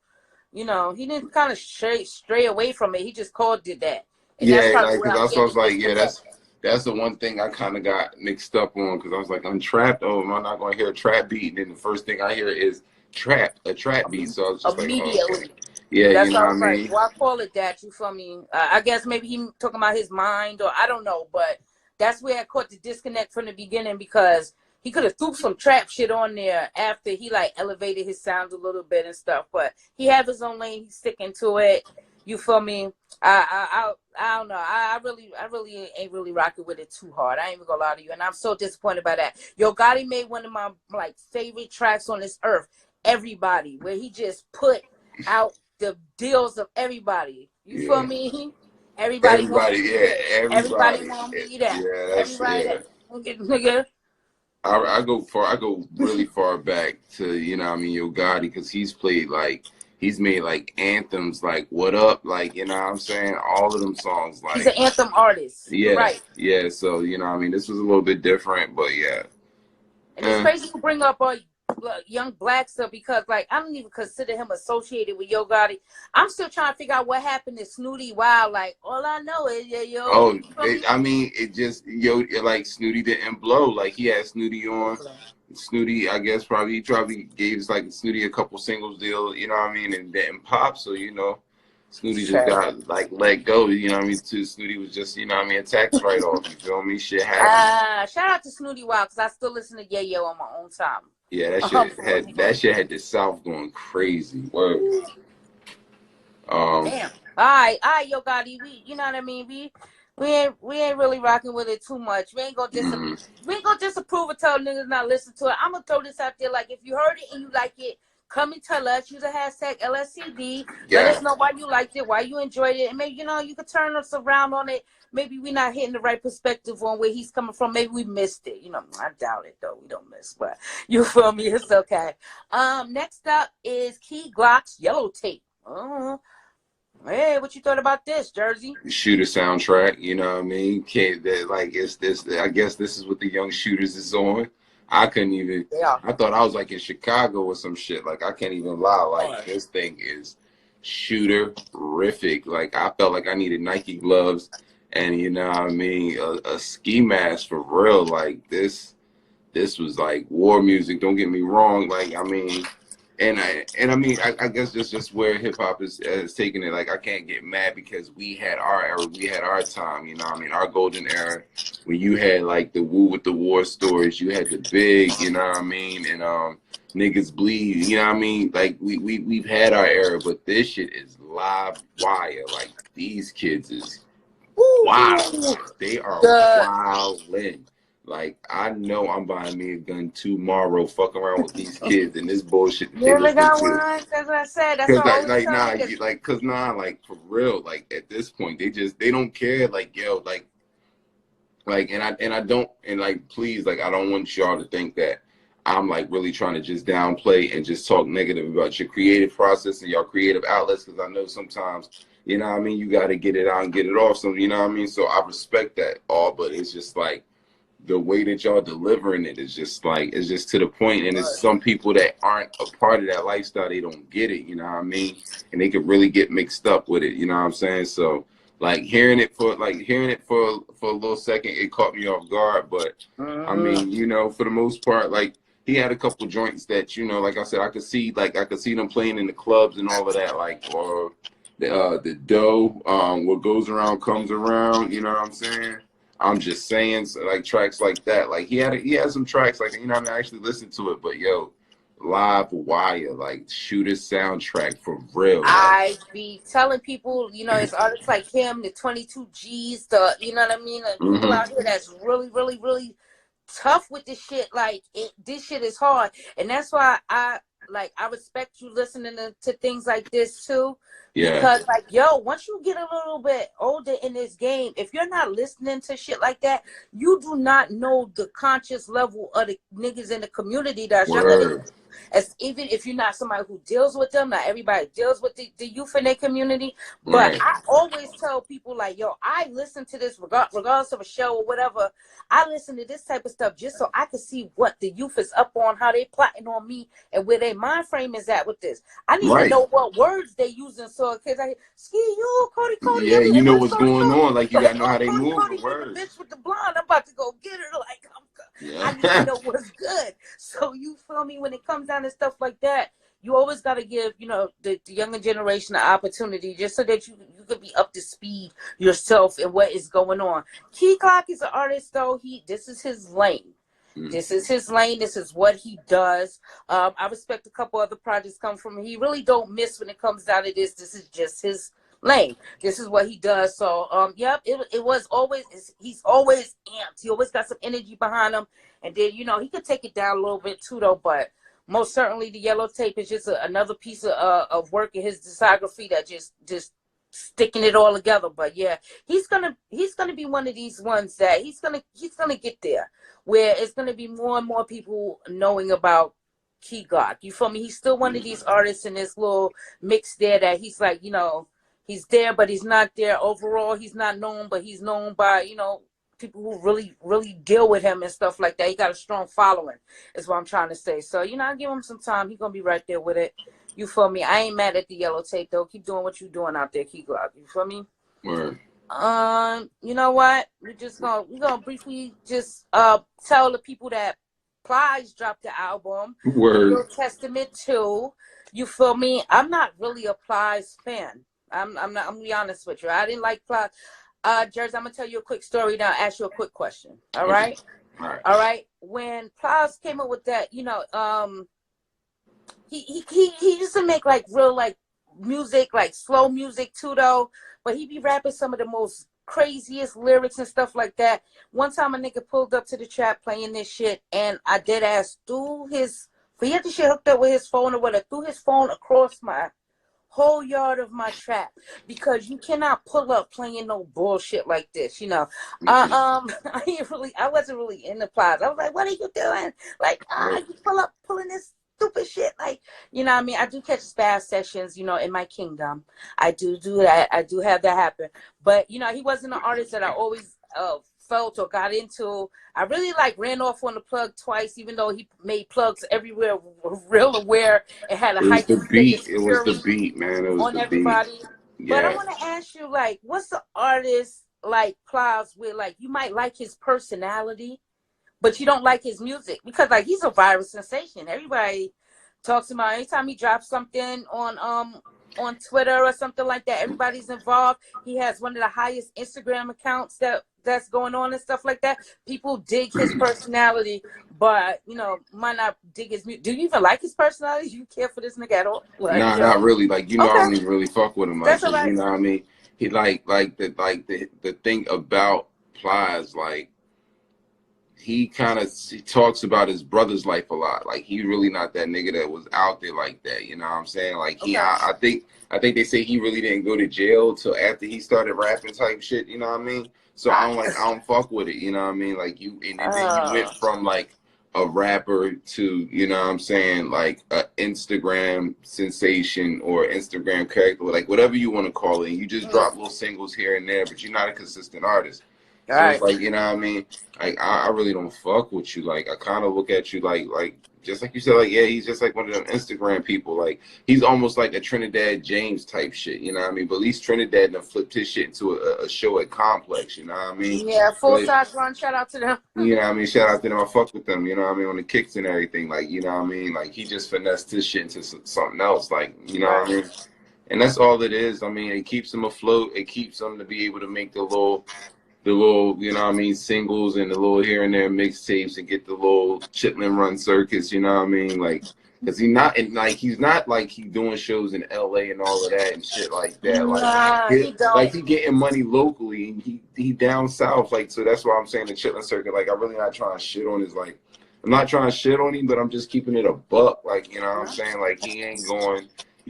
you know, he didn't kind of stray away from it. He just did that. And that's I was like, that's the one thing I kind of got mixed up on, because I was like, Untrapped. Oh, am I not going to hear a trap beat? And then the first thing I hear is a trap beat. So I was just immediately. Like, okay. Yeah, that's, you know what I mean? Like, well, I call it that. You feel me? I guess maybe he talking about his mind, or I don't know, but that's where I caught the disconnect from the beginning, because he could have threw some trap shit on there after he like elevated his sound a little bit and stuff. But he have his own lane. He's sticking to it. You feel me? I don't know. I really ain't really rocking with it too hard. I ain't even gonna lie to you. And I'm so disappointed by that. Yo Gotti made one of my like favorite tracks on this earth, Everybody, where he just put out the deals of everybody. You feel me? Everybody want to be that. Yeah, that's nigga. I go really far back to, you know what I mean, Yo Gotti, because he's made like anthems like What Up, like, you know what I'm saying, all of them songs, like he's an anthem artist. Right. Yeah, so you know what I mean, this was a little bit different, but yeah. And it's crazy to bring up young black stuff, because like I don't even consider him associated with Yo Gotti. I'm still trying to figure out what happened to Snooty Wild. Like all I know is it just like Snooty didn't blow. Like he had Snooty on. Snooty, I guess he probably gave like Snooty a couple singles deal, you know what I mean, and didn't pop. So you know, Snooty just got like let go, you know what I mean. Snooty was just, you know what I mean, a tax write off. You feel me? Shit happened. Shout out to Snooty Wild, because I still listen to Yayo on my own time. Yeah, that shit had the South going crazy. Word. Damn. All right, Yo Gotti, you know what I mean? We ain't really rocking with it too much. We ain't gonna disapprove or tell niggas not listen to it. I'm gonna throw this out there. Like, if you heard it and you like it, come and tell us. Use a hashtag LSCD. Yeah. Let us know why you liked it, why you enjoyed it, and maybe you could turn us around on it. Maybe we're not hitting the right perspective on where he's coming from. Maybe we missed it. I doubt it though. We don't miss, but you feel me? It's okay. Next up is Key Glock's Yellow Tape. Hey, what you thought about this, Jersey? Shooter soundtrack, you know what I mean? It's this. I guess this is what the young shooters is on. I couldn't even. Yeah. I thought I was like in Chicago or some shit. Like I can't even lie. Like this thing is shooter-rific. Like I felt like I needed Nike gloves and you know what I mean, a ski mask for real. Like this was like war music. Don't get me wrong. Like I mean. I guess that's just where hip hop is taking it. Like I can't get mad because we had our era, we had our time. You know what I mean? Our golden era when you had like the Woo with the War stories, you had the Big. You know what I mean? And niggas bleed. You know what I mean? Like we've had our era, but this shit is live wire. Like these kids is wild. They are wildin'. Like, I know I'm buying me a gun tomorrow, fucking around with these kids and this bullshit. You really got one? That's what I said. That's what I Cause for real, like at this point, they don't care. Like, yo, please, like, I don't want y'all to think that I'm like really trying to just downplay and just talk negative about your creative process and your creative outlets. Cause I know sometimes, you know what I mean, you got to get it out and get it off. So, you know what I mean? So I respect that all, but it's just like, the way that y'all delivering it is just like, it's just to the point. And it's some people that aren't a part of that lifestyle, they don't get it, you know what I mean? And they could really get mixed up with it, you know what I'm saying? So like hearing it for a little second, it caught me off guard. But I mean, you know, for the most part, like he had a couple joints that, you know, like I said, I could see them playing in the clubs and all of that, like, or the dough, what goes around comes around, you know what I'm saying? I'm just saying, so like tracks like that. Like he had some tracks, like, you know, I actually listened to it, but yo, live wire, like shooter soundtrack for real. Like. I be telling people, you know, it's artists like him, the 22 G's, you know what I mean? Like, people out here that's really, really, really tough with this shit. Like this shit is hard, and that's why I respect you listening to things like this too. Yeah. Because like, yo, once you get a little bit older in this game, if you're not listening to shit like that, you do not know the conscious level of the niggas in the community that's younger. As even if you're not somebody who deals with them, not everybody deals with the youth in their community. But I always tell people like, yo, I listen to this regardless of a show or whatever. I listen to this type of stuff just so I can see what the youth is up on, how they plotting on me, and where their mind frame is at with this. I need to know what words they using. So because I ski you, Cody. Yeah, you know what's going on. Like you gotta know how they move. Cody, the bitch with the blonde. I'm about to go get her. Like I need to know what's good. So you feel me? When it comes down to stuff like that, you always got to give, you know, the younger generation an opportunity just so that you could be up to speed yourself and what is going on. Key Glock is an artist, though. This is his lane. This is his lane. This is what he does. I respect a couple other projects come from him. He really don't miss when it comes down to this. This is just his lane. This is what he does. So yep, it was always, he's always amped. He always got some energy behind him. And then, you know, he could take it down a little bit too though, but most certainly the Yellow Tape is just another piece of work in his discography that just sticking it all together. But yeah, he's gonna be one of these ones that he's gonna get there where it's gonna be more and more people knowing about Key Glock. You feel me? He's still one of these artists in this little mix there that he's like, you know, he's there, but he's not there. Overall, he's not known, but he's known by, you know, people who really, really deal with him and stuff like that. He got a strong following, is what I'm trying to say. So, you know, I give him some time. He's going to be right there with it. You feel me? I ain't mad at the Yellow Tape, though. Keep doing what you're doing out there, Key Glock. You feel me? Word. You know what? We're gonna briefly just tell the people that Plies dropped the album. Word. New Testament 2. You feel me? I'm not really a Plies fan. I'm gonna be honest with you. I didn't like Plies. Jersey, I'm gonna tell you a quick story now. Ask you a quick question. All right. All right. When Plies came up with that, you know, he used to make like real like music, like slow music too, though. But he be rapping some of the most craziest lyrics and stuff like that. One time a nigga pulled up to the trap playing this shit, and I dead ass threw his But he had the shit hooked up with his phone or whatever, threw his phone across my whole yard of my trap, because you cannot pull up playing no bullshit like this, you know. I wasn't really in the Plies. I was like, what are you doing? Like, you pulling this stupid shit, like, you know what I mean? I do catch spaz sessions, you know, in my kingdom. I do that. I do have that happen. But, you know, he wasn't an artist that I always felt or got into. I really ran off on the plug twice, even though he made plugs everywhere, real aware. It had a It was the beat. It was the security beat, man. It was on the everybody. beat. But I Yeah. want to ask you, like, what's the artist like Plies with, like, you might like his personality, but you don't like his music? Because, like, he's a viral sensation. Everybody talks about anytime he drops something on Twitter or something like that, everybody's involved. He has one of the highest Instagram accounts that's going on and stuff like that. People dig his personality, but, you know, might not dig his music. Do you even like his personality? Do you care for this nigga at all? Like, Nah, not really. Like, you know, okay. I don't even really fuck with him. Like, That's all right. you know what I mean? He the thing about Plies, like, he talks about his brother's life a lot. Like, he really not that nigga that was out there like that. You know what I'm saying? Like, Okay. I think they say he really didn't go to jail till after he started rapping type shit. You know what I mean? So I don't fuck with it. You know what I mean? Like, then you went from like a rapper to, you know what I'm saying, like a Instagram sensation or Instagram character, like whatever you want to call it. You just drop little singles here and there, but you're not a consistent artist. So it's like, you know what I mean? Like, I really don't fuck with you. Like, I kind of look at you like just like you said, like, yeah, he's just like one of them Instagram people. Like, he's almost like a Trinidad James type shit, you know what I mean? But at least Trinidad done flipped his shit into a show at Complex, you know what I mean? Yeah, full size run. Shout out to them. You know what I mean? Shout out to them. I fuck with them, you know what I mean? On the kicks and everything, like, you know what I mean? Like, he just finessed his shit into something else, like, you know what I mean? And that's all it is. I mean, it keeps him afloat. It keeps him to be able to make the little, you know what I mean, singles and the little here and there mixtapes and get the little Chitlin Run circuits, you know what I mean? Like, cause he's not like he doing shows in LA and all of that and shit like that. Like, he getting money locally and he down south. Like, so that's why I'm saying the Chitlin circuit. Like, I'm really not trying to shit on his, like, I'm not trying to shit on him, but I'm just keeping it a buck. Like, you know what I'm saying? Like, he's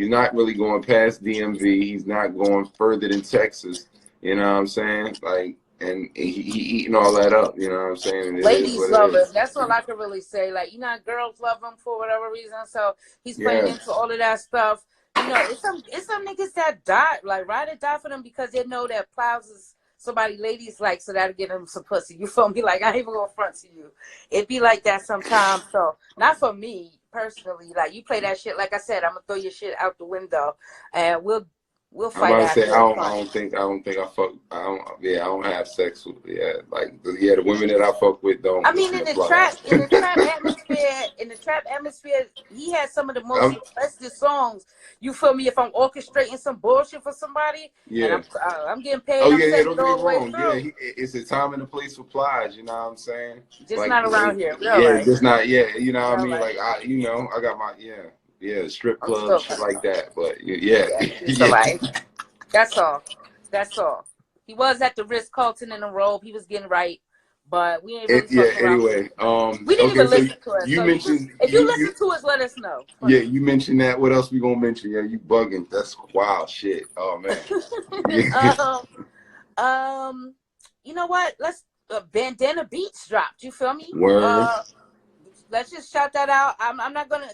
not really going past DMV. He's not going further than Texas. You know what I'm saying? Like, and he eating all that up, you know what I'm saying? Ladies love him. That's all I can really say. Like, you know, girls love him for whatever reason. So he's playing into all of that stuff. You know, it's some niggas that die, like, ride or die for them because they know that Plies is somebody ladies like, so that'll get them some pussy. You feel me? Like, I ain't even gonna front to you. It be like that sometimes. So not for me personally. Like, you play that shit, like I said, I'm gonna throw your shit out the window, and we'll fight. I'm about to say, I don't have sex with, the women that I fuck with don't. I mean, in the trap atmosphere, he has some of the most requested songs. You feel me? If I'm orchestrating some bullshit for somebody, and I'm getting paid. Oh, don't get me wrong. Yeah, it's a time and a place for Plies. You know what I'm saying? Just like, not around here. Just not. Yeah, you know what I mean? Like, I got my strip club, shit like that. But That's all. He was at the Ritz-Carlton in a robe. He was getting right, but we ain't really anyway, we didn't even listen to it. You mentioned if you listen to us, let us know. Yeah, you mentioned that. What else we gonna mention? Yeah, you bugging. That's wild shit. Oh man. You know what? Let's Bandana Beats dropped. You feel me? Word. Let's just shout that out. I'm not gonna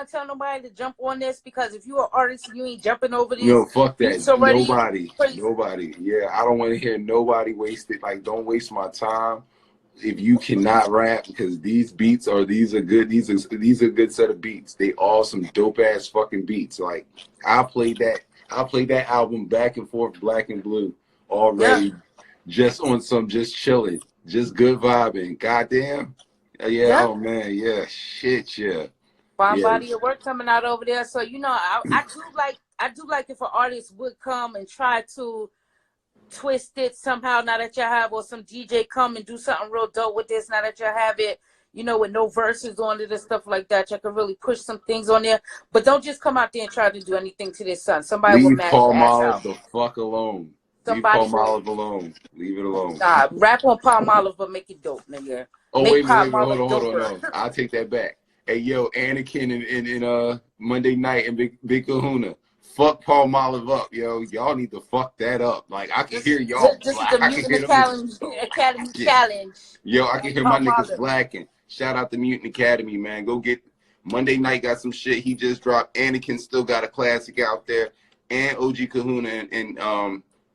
tell nobody to jump on this, because if you're an artist, you ain't jumping over this. No, fuck that. Nobody. Yeah, I don't want to hear nobody waste it. Like, don't waste my time if you cannot rap, because these are good. These are good set of beats. They all some dope ass fucking beats. Like, I played that album back and forth, Black and Blue, already, just on some just chilling, just good vibing. Goddamn. Yeah, oh man, yeah, shit, yeah. Fine body of work coming out over there. So, you know, I do like if an artist would come and try to twist it somehow, now that you have, or some DJ come and do something real dope with this, now that you have it, you know, with no verses on it and stuff like that. You can really push some things on there. But don't just come out there and try to do anything to this son. Somebody will match Paul your ass Malov out. the fuck alone. Leave Paul Malov alone. Leave it alone. Rap on Paul Malov, but make it dope, nigga. Oh, wait, hold on. No, I'll take that back. Hey, yo, Anakin and Monday Night and Big Kahuna. Fuck Paul Malov up, yo. Y'all need to fuck that up. Like, I can hear y'all This is black. the I can Mutant hear them. Academy Challenge. Yo, I can hear my niggas blacking. Shout out to Mutant Academy, man. Go get Monday Night got some shit he just dropped. Anakin still got a classic out there. And OG Kahuna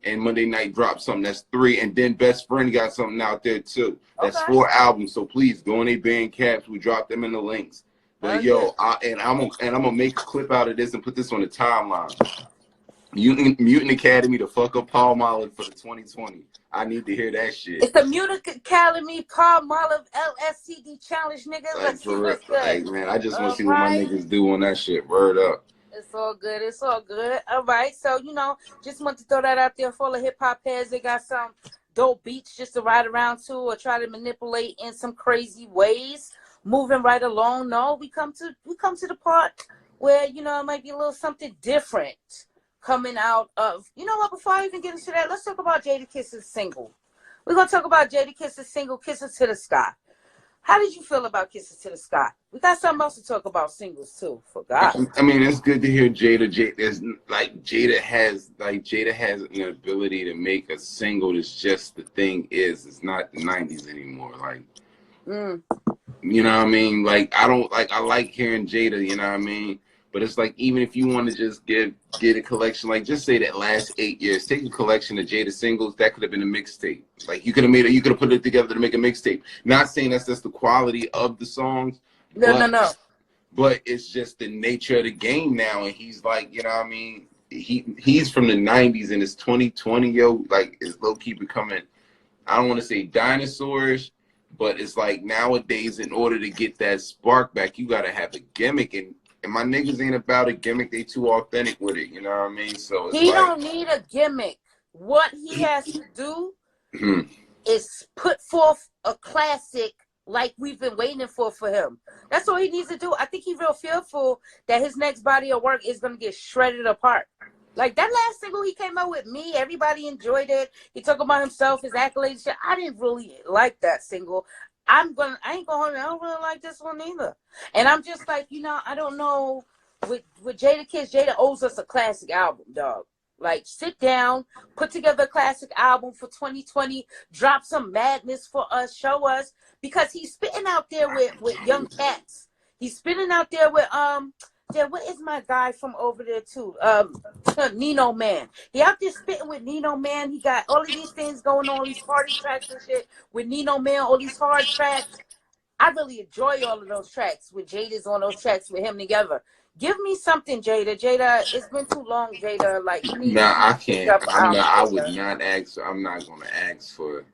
and Monday Night dropped something. That's 3. And then Best Friend got something out there too. That's 4 albums. So please go on their band caps. We dropped them in the links. But yo, I'm gonna make a clip out of this and put this on the timeline. Mutant Academy to fuck up Paul Malov for the 2020. I need to hear that shit. It's the Mutant Academy Paul Malov LSCD Challenge, nigga. Let's see what's good. Like, man, I just want to see what my niggas do on that shit. Word up. It's all good. It's all good. All right. So, just want to throw that out there for all the hip-hop heads. They got some dope beats just to ride around to or try to manipulate in some crazy ways. Moving right along. No, we come to the part where, it might be a little something different coming out of, what, before I even get into that, let's talk about Jadakiss' single. We're going to talk about Jadakiss' single, Kisses to the Sky. How did you feel about Kisses to the Sky? We got something else to talk about singles too, for God. I mean, it's good to hear Jada has an ability to make a single that's just the thing is. It's not the 90s anymore. Like, you know what I mean? Like, I like hearing Jada, you know what I mean? But it's like, even if you want to just get a collection, like just say that last 8 years, take a collection of Jada singles, that could have been a mixtape. Like you could have put it together to make a mixtape. Not saying that's just the quality of the songs. No. But it's just the nature of the game now. And he's like, you know what I mean? He's from the 90s and it's 2020, yo. Like it's low-key becoming, I don't want to say dinosaurs, but it's like nowadays in order to get that spark back, you got to have a gimmick. And my niggas ain't about a gimmick. They too authentic with it. You know what I mean? So it's don't need a gimmick. What he has to do is put forth a classic like we've been waiting for him. That's all he needs to do. I think he's real fearful that his next body of work is going to get shredded apart. Like that last single he came out with, Me, everybody enjoyed it. He talked about himself, his accolades. Shit. I didn't really like that single. I ain't going I don't really like this one either. And I'm just like, I don't know. With Jadakiss, Jada owes us a classic album, dog. Like, sit down, put together a classic album for 2020, drop some madness for us, show us. Because he's spitting out there with young cats. He's spitting out there with, what is my guy from over there, too? Nino Man. He out there spitting with Nino Man. He got all of these things going on, these party tracks and shit with Nino Man, all these hard tracks. I really enjoy all of those tracks with Jada's on those tracks with him together. Give me something, Jada. Jada, it's been too long, Jada. Like, I can't. I would not ask. I'm not going to ask for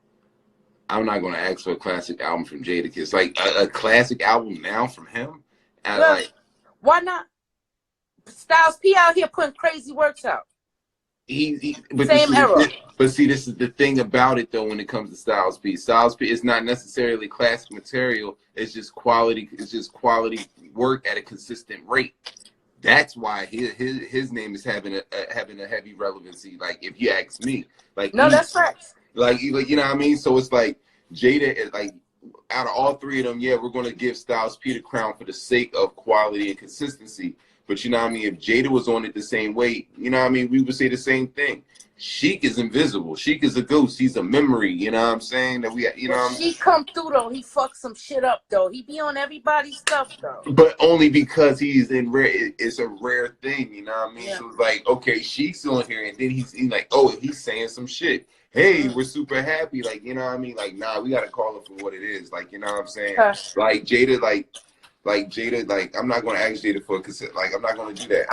a classic album from Jadakiss. Like, a classic album now from him? Why not? Styles P out here putting crazy works out. Same era. But see, this is the thing about it, though, when it comes to Styles P. Styles P is not necessarily classic material. It's just quality. It's just quality work at a consistent rate. That's why his name is having a heavy relevancy. Like, if you ask me, like, no, that's right. Like, you know what I mean? So it's like Jada is like, out of all three of them, yeah, we're gonna give Styles P the crown for the sake of quality and consistency. But you know what I mean? If Jada was on it the same way, you know what I mean? We would say the same thing. Sheik is invisible. Sheik is a ghost. He's a memory. You know what I'm saying? That She come through though. He fucks some shit up though. He be on everybody's stuff though. But only because he's in rare. It's a rare thing. You know what I mean? Yeah. So it's like, okay, Sheik's on here, and then he's like, oh, he's saying some shit. Hey, we're super happy. Like, you know what I mean? Like, nah, we gotta call it for what it is. Like, you know what I'm saying? Like Jada, like Jada, like I'm not gonna ask Jada for because like I'm not gonna do that.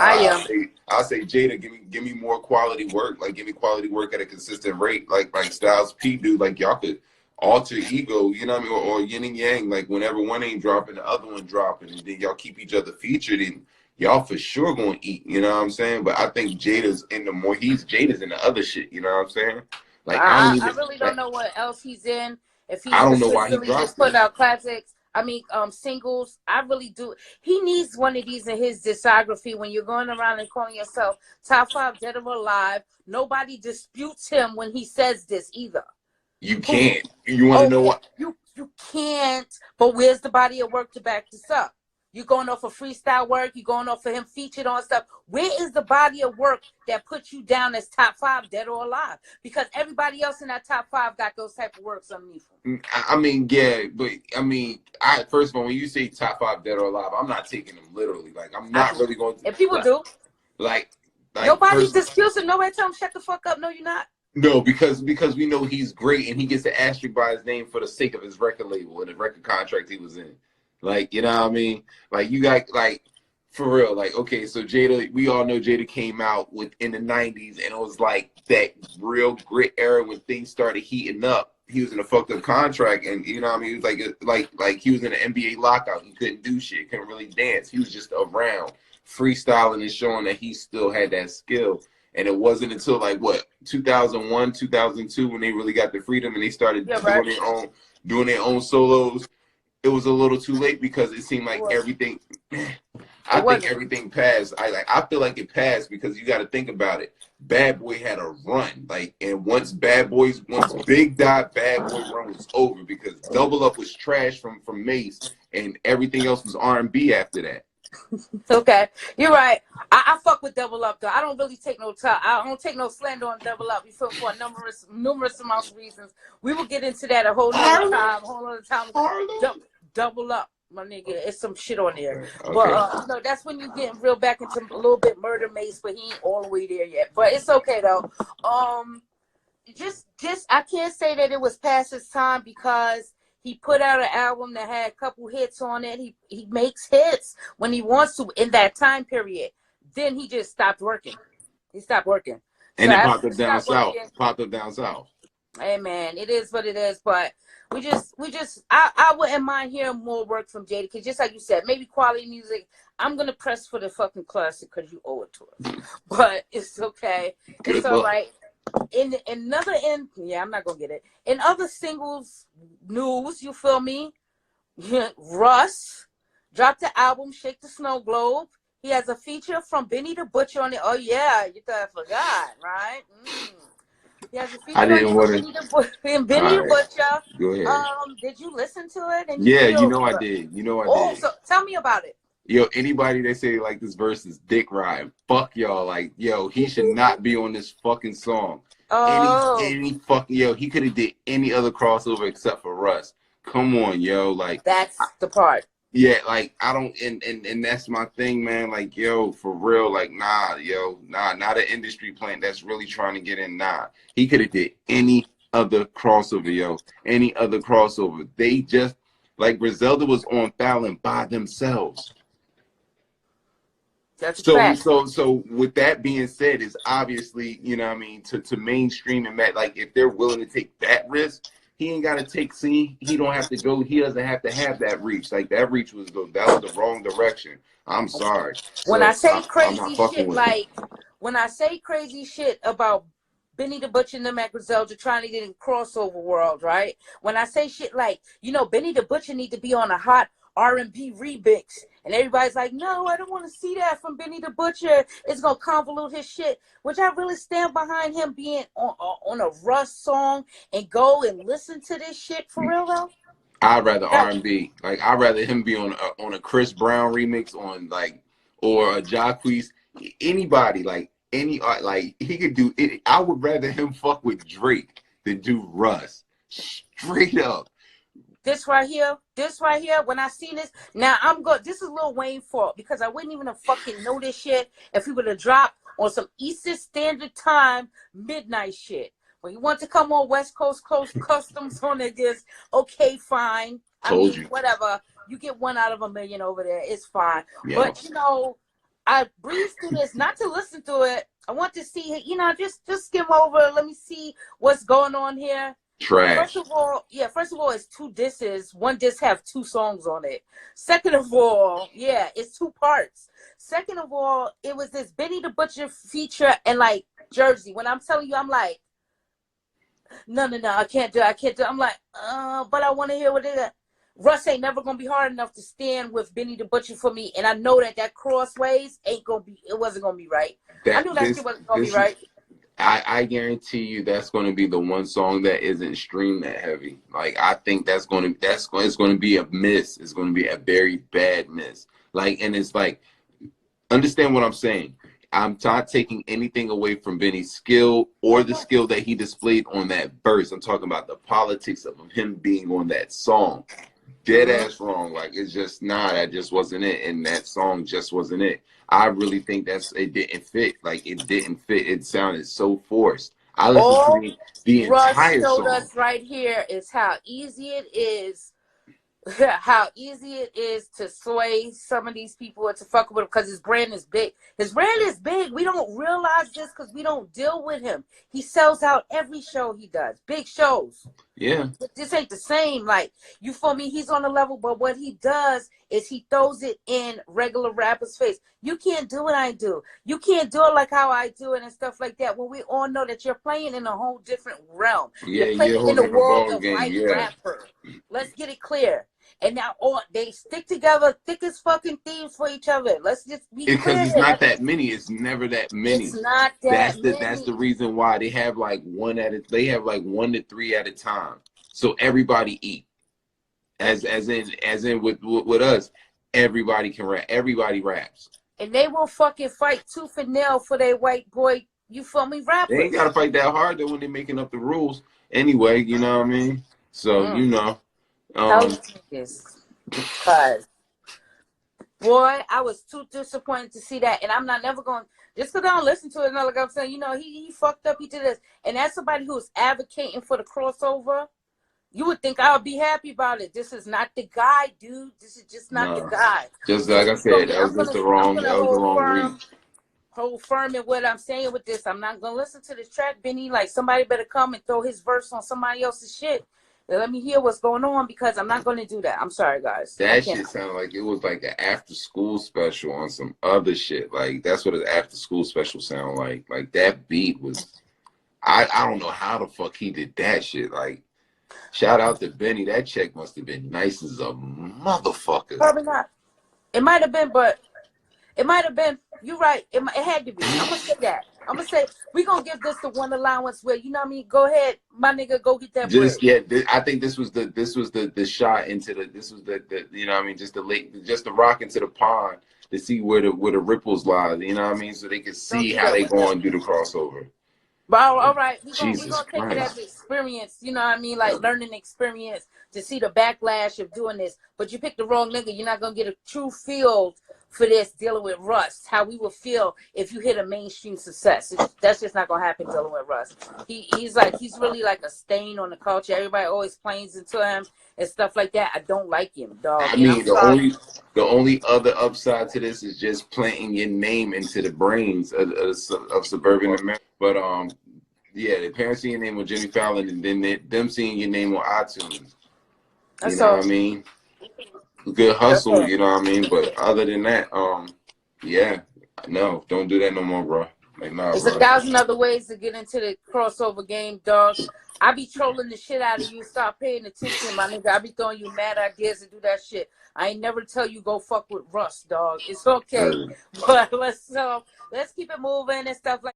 I'll say Jada, give me more quality work. Like give me quality work at a consistent rate. Like Styles P do. Like y'all could alter ego, you know what I mean, or yin and yang. Like whenever one ain't dropping, the other one dropping, and then y'all keep each other featured, and y'all for sure gonna eat. You know what I'm saying? But I think Jada's in the other shit. You know what I'm saying? Like I really don't know what else he's in. If he's I don't know why he just putting out classics. I mean, singles. I really do. He needs one of these in his discography. When you're going around and calling yourself top 5 dead or alive, nobody disputes him when he says this either. You can't. You want to know what? You can't. But where's the body of work to back this up? You going off of freestyle work? You going off of him featured on stuff? Where is the body of work that puts you down as top 5, dead or alive? Because everybody else in that top 5 got those type of works underneath them. I mean, yeah, but I mean, first of all, when you say top 5, dead or alive, I'm not taking them literally. Like, I'm not really going to. And people do. Like nobody disputes it. Nobody tell him shut the fuck up. No, you're not. No, because we know he's great and he gets an asterisk by his name for the sake of his record label and the record contract he was in. Like, you know what I mean? Like, you got, like, for real, like, okay, so Jada, we all know Jada came out in the 90s, and it was like that real grit era when things started heating up. He was in a fucked up contract, and, you know what I mean? It was like he was in an NBA lockout. He couldn't do shit, couldn't really dance. He was just around, freestyling and showing that he still had that skill. And it wasn't until, like, what, 2001, 2002, when they really got the freedom and they started doing their own solos. It was a little too late because it seemed like everything. I think everything passed. I feel like it passed because you got to think about it. Bad Boy had a run, like, and once Big died, Bad Boy run was over because Double Up was trash from Mase, and everything else was R&B after that. Okay, you're right. I fuck with Double Up though. I don't really take no time. I don't take no slander on Double Up. You feel, for numerous amounts of reasons. We will get into that a whole other time. Double Up, my nigga. It's some shit on there. Okay. But no, that's when you getting real back into a little bit Murder Mase, but he ain't all the way there yet. But it's okay though. Just I can't say that it was past his time because he put out an album that had a couple hits on it. He makes hits when he wants to in that time period. Then he just stopped working. He stopped working. And then popped up down south. Hey man, it is what it is. But I wouldn't mind hearing more work from Jada, because just like you said, maybe quality music. I'm gonna press for the fucking classic because you owe it to us. But it's okay. It's all right. I'm not gonna get it. In other singles news, you feel me? Russ dropped the album "Shake the Snow Globe." He has a feature from Benny the Butcher on it. Oh yeah, you thought I forgot, right? He has a feature from Benny the Butcher. Go ahead. Did you listen to it? And I did. I did. So tell me about it. Yo, anybody that say like this verse is dick ride, fuck y'all. Like, yo, he should not be on this fucking song. Any fucking, yo, he could have did any other crossover except for Russ. Come on, yo, like that's the part. Yeah, like I don't, and that's my thing, man. Like, yo, for real, like, nah, not an industry plant that's really trying to get in. Nah, he could have did any other crossover, yo, any other crossover. They just like Griselda was on Fallon by themselves. That's so with that being said, is obviously, you know what I mean, to mainstream and like if they're willing to take that risk, he ain't gotta he don't have to go, he doesn't have to have that reach. Like that reach was the wrong direction. I'm sorry. When I say crazy shit, like when I say crazy shit about Benny the Butcher and them at Griselda trying to get in crossover world, right? When I say shit like, Benny the Butcher need to be on a hot R&B remix, and everybody's like, no, I don't want to see that from Benny the Butcher. It's gonna convolute his shit. Which I really stand behind him being on a Russ song and go and listen to this shit for real though. I'd rather R&B. Like I'd rather him be on a Chris Brown remix or a Jadakiss, anybody like he could do it. I would rather him fuck with Drake than do Russ. Straight up. This right here, when I seen this, now this is Lil Wayne's fault, because I wouldn't even have fucking know this shit if he would have dropped on some Eastern Standard Time midnight shit. When you want to come on West Coast Customs on this, okay, fine. Told you. Whatever. You get 1 out of a million over there. It's fine. Yeah. But, I breezed through this, not to listen to it. I want to see, just skim over. Let me see what's going on here. Trash. First of all, it's 2 disses. One disc have 2 songs on it. Second of all, it's 2 parts. Second of all, it was this Benny the Butcher feature and like Jersey. When I'm telling you, I'm like, no, I can't do it. I'm like, but I want to hear what it is. Russ ain't never gonna be hard enough to stand with Benny the Butcher for me, and I know that crossways wasn't gonna be right. I knew that shit wasn't gonna be right. I guarantee you that's going to be the one song that isn't streamed that heavy. Like, I think it's going to be a miss. It's going to be a very bad miss. Like, and it's like, understand what I'm saying. I'm not taking anything away from Benny's skill or the skill that he displayed on that verse. I'm talking about the politics of him being on that song. Dead ass wrong. Like, it's just not. That just wasn't it. And that song just wasn't it. I really think it didn't fit. Like, it didn't fit. It sounded so forced. I listened to the entire Russ showed song. us right here is how easy it is. How easy it is to sway some of these people or to fuck with him because his brand is big. His brand is big. We don't realize this because we don't deal with him. He sells out every show he does. Big shows. Yeah. But this ain't the same. Like, you feel me? He's on the level, but what he does is he throws it in regular rappers' face. You can't do what I do. You can't do it like how I do it and stuff like that. When we all know that you're playing in a whole different realm. Yeah, you're playing in the world of white yeah. rapper. Let's get it clear. And now they stick together, thick as fucking thieves for each other. Let's just be clear. Because it's not that many. It's never that many. It's not that many. That's the reason why they have like one to three at a time. So everybody eat. As in with us, everybody can rap. Everybody raps. And they will fucking fight tooth and nail for their white boy, you feel me, rappers. They ain't gotta fight that hard though when they're making up the rules. Anyway, you know what I mean? So you know. Because, boy, I was too disappointed to see that, and I'm not never going just because I don't listen to it. Not like I'm saying, you know, he fucked up. He did this, and as somebody who's advocating for the crossover, you would think I would be happy about it. This is not the guy, dude. This is just not the guy. Just like I said, that was just the wrong read. Hold firm in what I'm saying with this. I'm not gonna listen to this track, Benny. Like, somebody better come and throw his verse on somebody else's shit. Let me hear what's going on because I'm not going to do that. I'm sorry, guys. That shit sounded like it was like an after school special on some other shit. Like, that's what an after school special sound like. Like, that beat was, I don't know how the fuck he did that shit. Like, shout out to Benny. That check must have been nice as a motherfucker. Probably not. It might have been, but it might have been. You're right. It had to be. I'm going to say that. I'm going to say, we're going to give this the one allowance where, you know what I mean? Go ahead, my nigga, go get that bread. Yeah, I think this was the shot into the you know what I mean? Just the rock into the pond to see where the ripples lie, you know what I mean? So they can see how they go and do the crossover. But all right, we're going to take it as an experience, you know what I mean? Like, learning experience to see the backlash of doing this. But you picked the wrong nigga. You're not going to get a true feel for this dealing with Russ, how we would feel if you hit a mainstream success. That's just not gonna happen dealing with Russ. He's really like a stain on the culture. Everybody always plays into him and stuff like that. I don't like him, dog. I mean, the only other upside to this is just planting your name into the brains of suburban America. But yeah, the parents seeing your name on Jimmy Fallon and then them seeing your name on iTunes. You know what I mean? Good hustle, you know what I mean? But other than that, yeah, no, don't do that no more, bro. Like, nah, there's bro. 1,000 other ways to get into the crossover game, dog. I be trolling the shit out of you. Stop paying attention, my nigga. I be throwing you mad ideas to do that shit. I ain't never tell you go fuck with Russ, dog. It's okay. But let's keep it moving and stuff like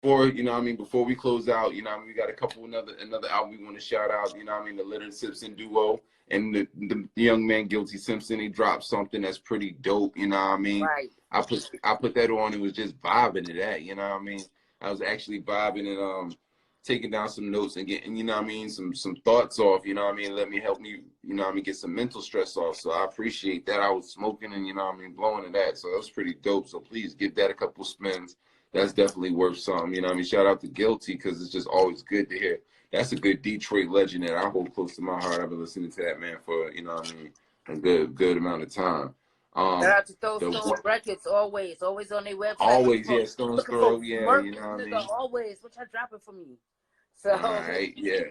you know what I mean, before we close out, you know what I mean, we got a couple another album we want to shout out, you know what I mean, the Leonard Simpson duo and the young man Guilty Simpson. He dropped something that's pretty dope, you know what I mean? Right. I put that on and was just vibing to that, you know what I mean? I was actually vibing and taking down some notes and getting, you know what I mean, some thoughts off, you know what I mean, help me, you know what I mean, get some mental stress off. So I appreciate that. I was smoking and, you know what I mean, blowing to that. So that was pretty dope. So please give that a couple spins. That's definitely worth something, you know what I mean? Shout out to Guilty, because it's just always good to hear. That's a good Detroit legend that I hold close to my heart. I've been listening to that man for, you know what I mean, a good amount of time. Shout out to Stone Records, always on their website. Always, yeah, Stone's Throw, yeah, you know what I mean? Always, which I dropping for me. So. All right, yeah.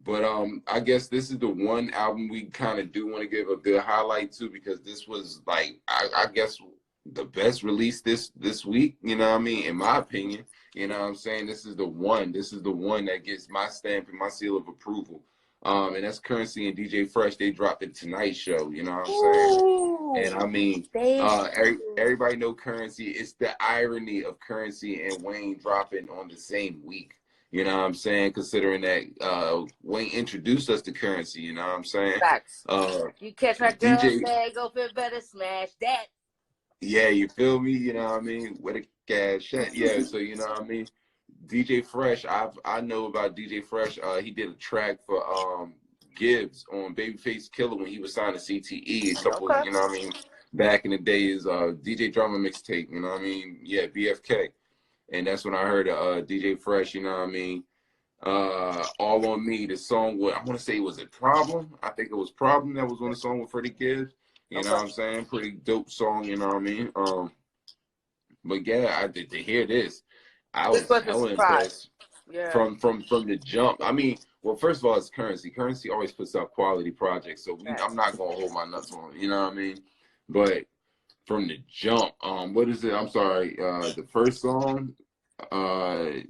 But I guess this is the one album we kind of do want to give a good highlight to, because this was like, I guess, the best release this week, you know what I mean, in my opinion. You know what I'm saying? This is the one that gets my stamp and my seal of approval. And that's Currency and DJ Fresh. They dropped the Tonight Show. You know what I'm saying? Ooh, and I mean, everybody know Currency. It's the irony of Currency and Wayne dropping on the same week. You know what I'm saying? Considering that Wayne introduced us to Currency. You know what I'm saying? Facts. You catch my girl DJ, say, go feel better, smash that. Yeah, you feel me? You know what I mean? With a cash, yeah. So you know what I mean? DJ Fresh, I know about DJ Fresh. He did a track for Gibbs on Babyface Killer when he was signed to CTE. A couple, you know what I mean? Back in the days, DJ Drama mixtape. You know what I mean? Yeah, BFK, and that's when I heard DJ Fresh. You know what I mean? All on Me. The song, I want to say, was it Problem? I think it was Problem that was on the song with Freddie Gibbs. You know what I'm saying? Pretty dope song, you know what I mean? But yeah, to hear this, I was hella impressed from the jump. I mean, well, first of all, it's Currency. Currency always puts out quality projects, so I'm not gonna hold my nuts on it, you know what I mean? But from the jump, what is it? I'm sorry, the first song, I'm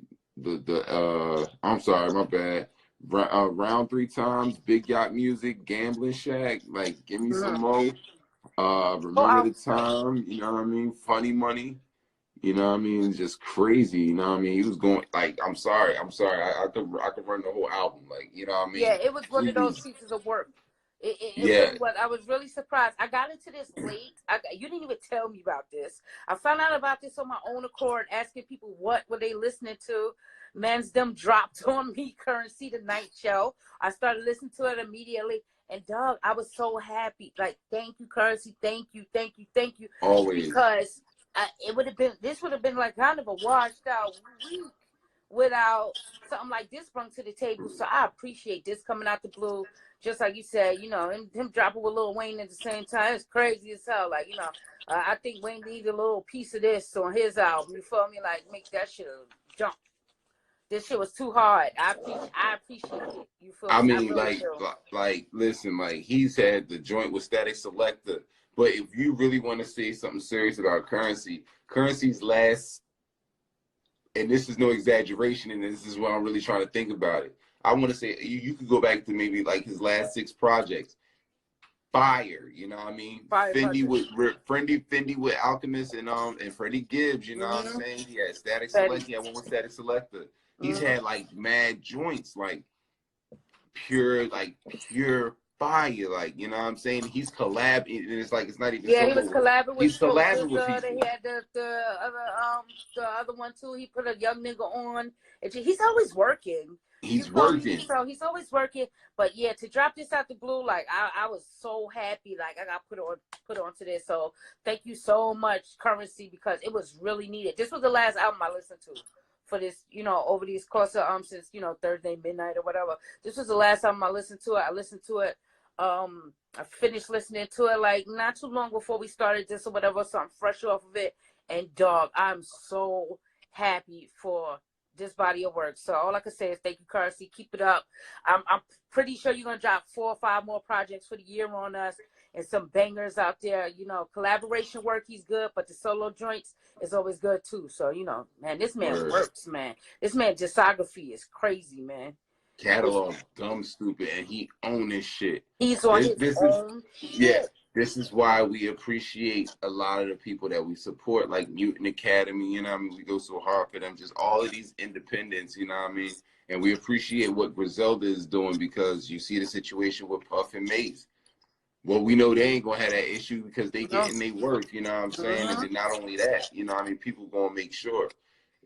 sorry, my bad. Round 3 times, Big Yacht Music, Gambling Shack, like give me some more. Remember the Time, you know what I mean? Funny Money, you know what I mean? Just crazy, you know what I mean? He was going like, I'm sorry. I could run the whole album, like, you know what I mean? Yeah, it was one of those pieces of work. It really was. I was really surprised. I got into this late. You didn't even tell me about this. I found out about this on my own accord, asking people what were they listening to. Man's them dropped on me, Currency, the Night Show. I started listening to it immediately. And dog, I was so happy. Like, thank you, Currency. Thank you. Always. Because this would have been like kind of a washed out week without something like this brought to the table. So I appreciate this coming out the blue. Just like you said, you know, him dropping with Lil Wayne at the same time. It's crazy as hell. Like, you know, I think Wayne needs a little piece of this on his album. You feel me? Like, make that shit jump. This shit was too hard. I appreciate it. You feel me? I mean, really like, listen, like, he's had the joint with Static Selector. But if you really want to say something serious about Currency's last, and this is no exaggeration, and this is what I'm really trying to think about it. I want to say you could go back to maybe like his last 6 projects. Fire, you know what I mean? Fendi with Alchemist and Freddie Gibbs, you know what I'm saying? He had Static Selector, he had one with Static Selector. He's had like mad joints, like pure fire, like, you know what I'm saying? He's collabing, and it's like it's not even. Yeah, he was collabing with. He's collabing with people. He had the other one too. He put a young nigga on. He's always working. He's working. So he's always working. But yeah, to drop this out the blue, like I was so happy. Like I got put onto this. So thank you so much, Currency, because it was really needed. This was the last album I listened to for this, you know, over these course of since, you know, Thursday midnight or whatever. This was the last time I listened to it. I listened to it. I finished listening to it like not too long before we started this or whatever. So I'm fresh off of it. And dog, I'm so happy for this body of work. So all I can say is thank you, Currency. Keep it up. I'm pretty sure you're gonna drop 4 or 5 more projects for the year on us, and some bangers out there. You know, collaboration work, he's good, but the solo joints is always good too. So, you know, man, this man works, man. This man discography is crazy, man. Catalog dumb stupid, and he own his shit. He's on his own shit. Yeah. This is why we appreciate a lot of the people that we support, like Mutant Academy, you know what I mean? We go so hard for them, just all of these independents, you know what I mean? And we appreciate what Griselda is doing, because you see the situation with Puff and Mase. Well, we know they ain't going to have that issue because they getting their work, you know what I'm saying? And then not only that, you know what I mean? People going to make sure.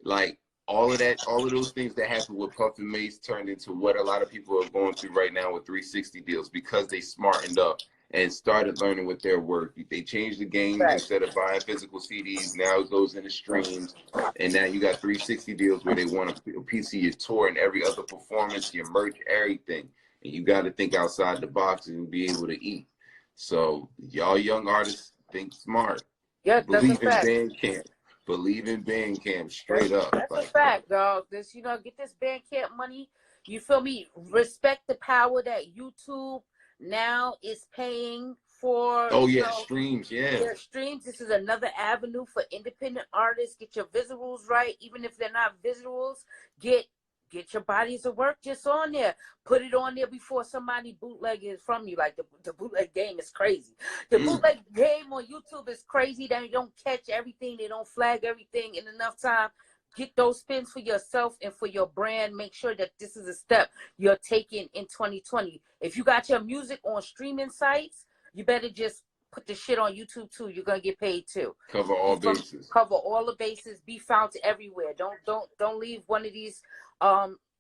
Like, all of those things that happened with Puff and Mase turned into what a lot of people are going through right now with 360 deals, because they smartened up and started learning with their work. They changed the game. Instead of buying physical CDs, now it goes into streams. And now you got 360 deals where they want a piece of your tour and every other performance, your merch, everything. And you got to think outside the box and be able to eat. So y'all young artists, think smart. Yeah, believe in Bandcamp. Believe in Bandcamp, straight up. That's a fact, dog. This, you know, get this Bandcamp money. You feel me? Respect the power that YouTube now is paying for. Oh yeah, streams, yeah, streams. This is another avenue for independent artists. Get your visuals right, even if they're not visuals. Get get your bodies of work just on there. Put it on there before somebody bootleg it from you. Like the bootleg game is crazy. The bootleg game on YouTube is crazy. They don't catch everything. They don't flag everything in enough time. Get those spins for yourself and for your brand. Make sure that this is a step you're taking in 2020. If you got your music on streaming sites, you better just put the shit on YouTube too. You're gonna get paid too. Cover all bases. Cover all the bases. Be found everywhere. Don't leave one of these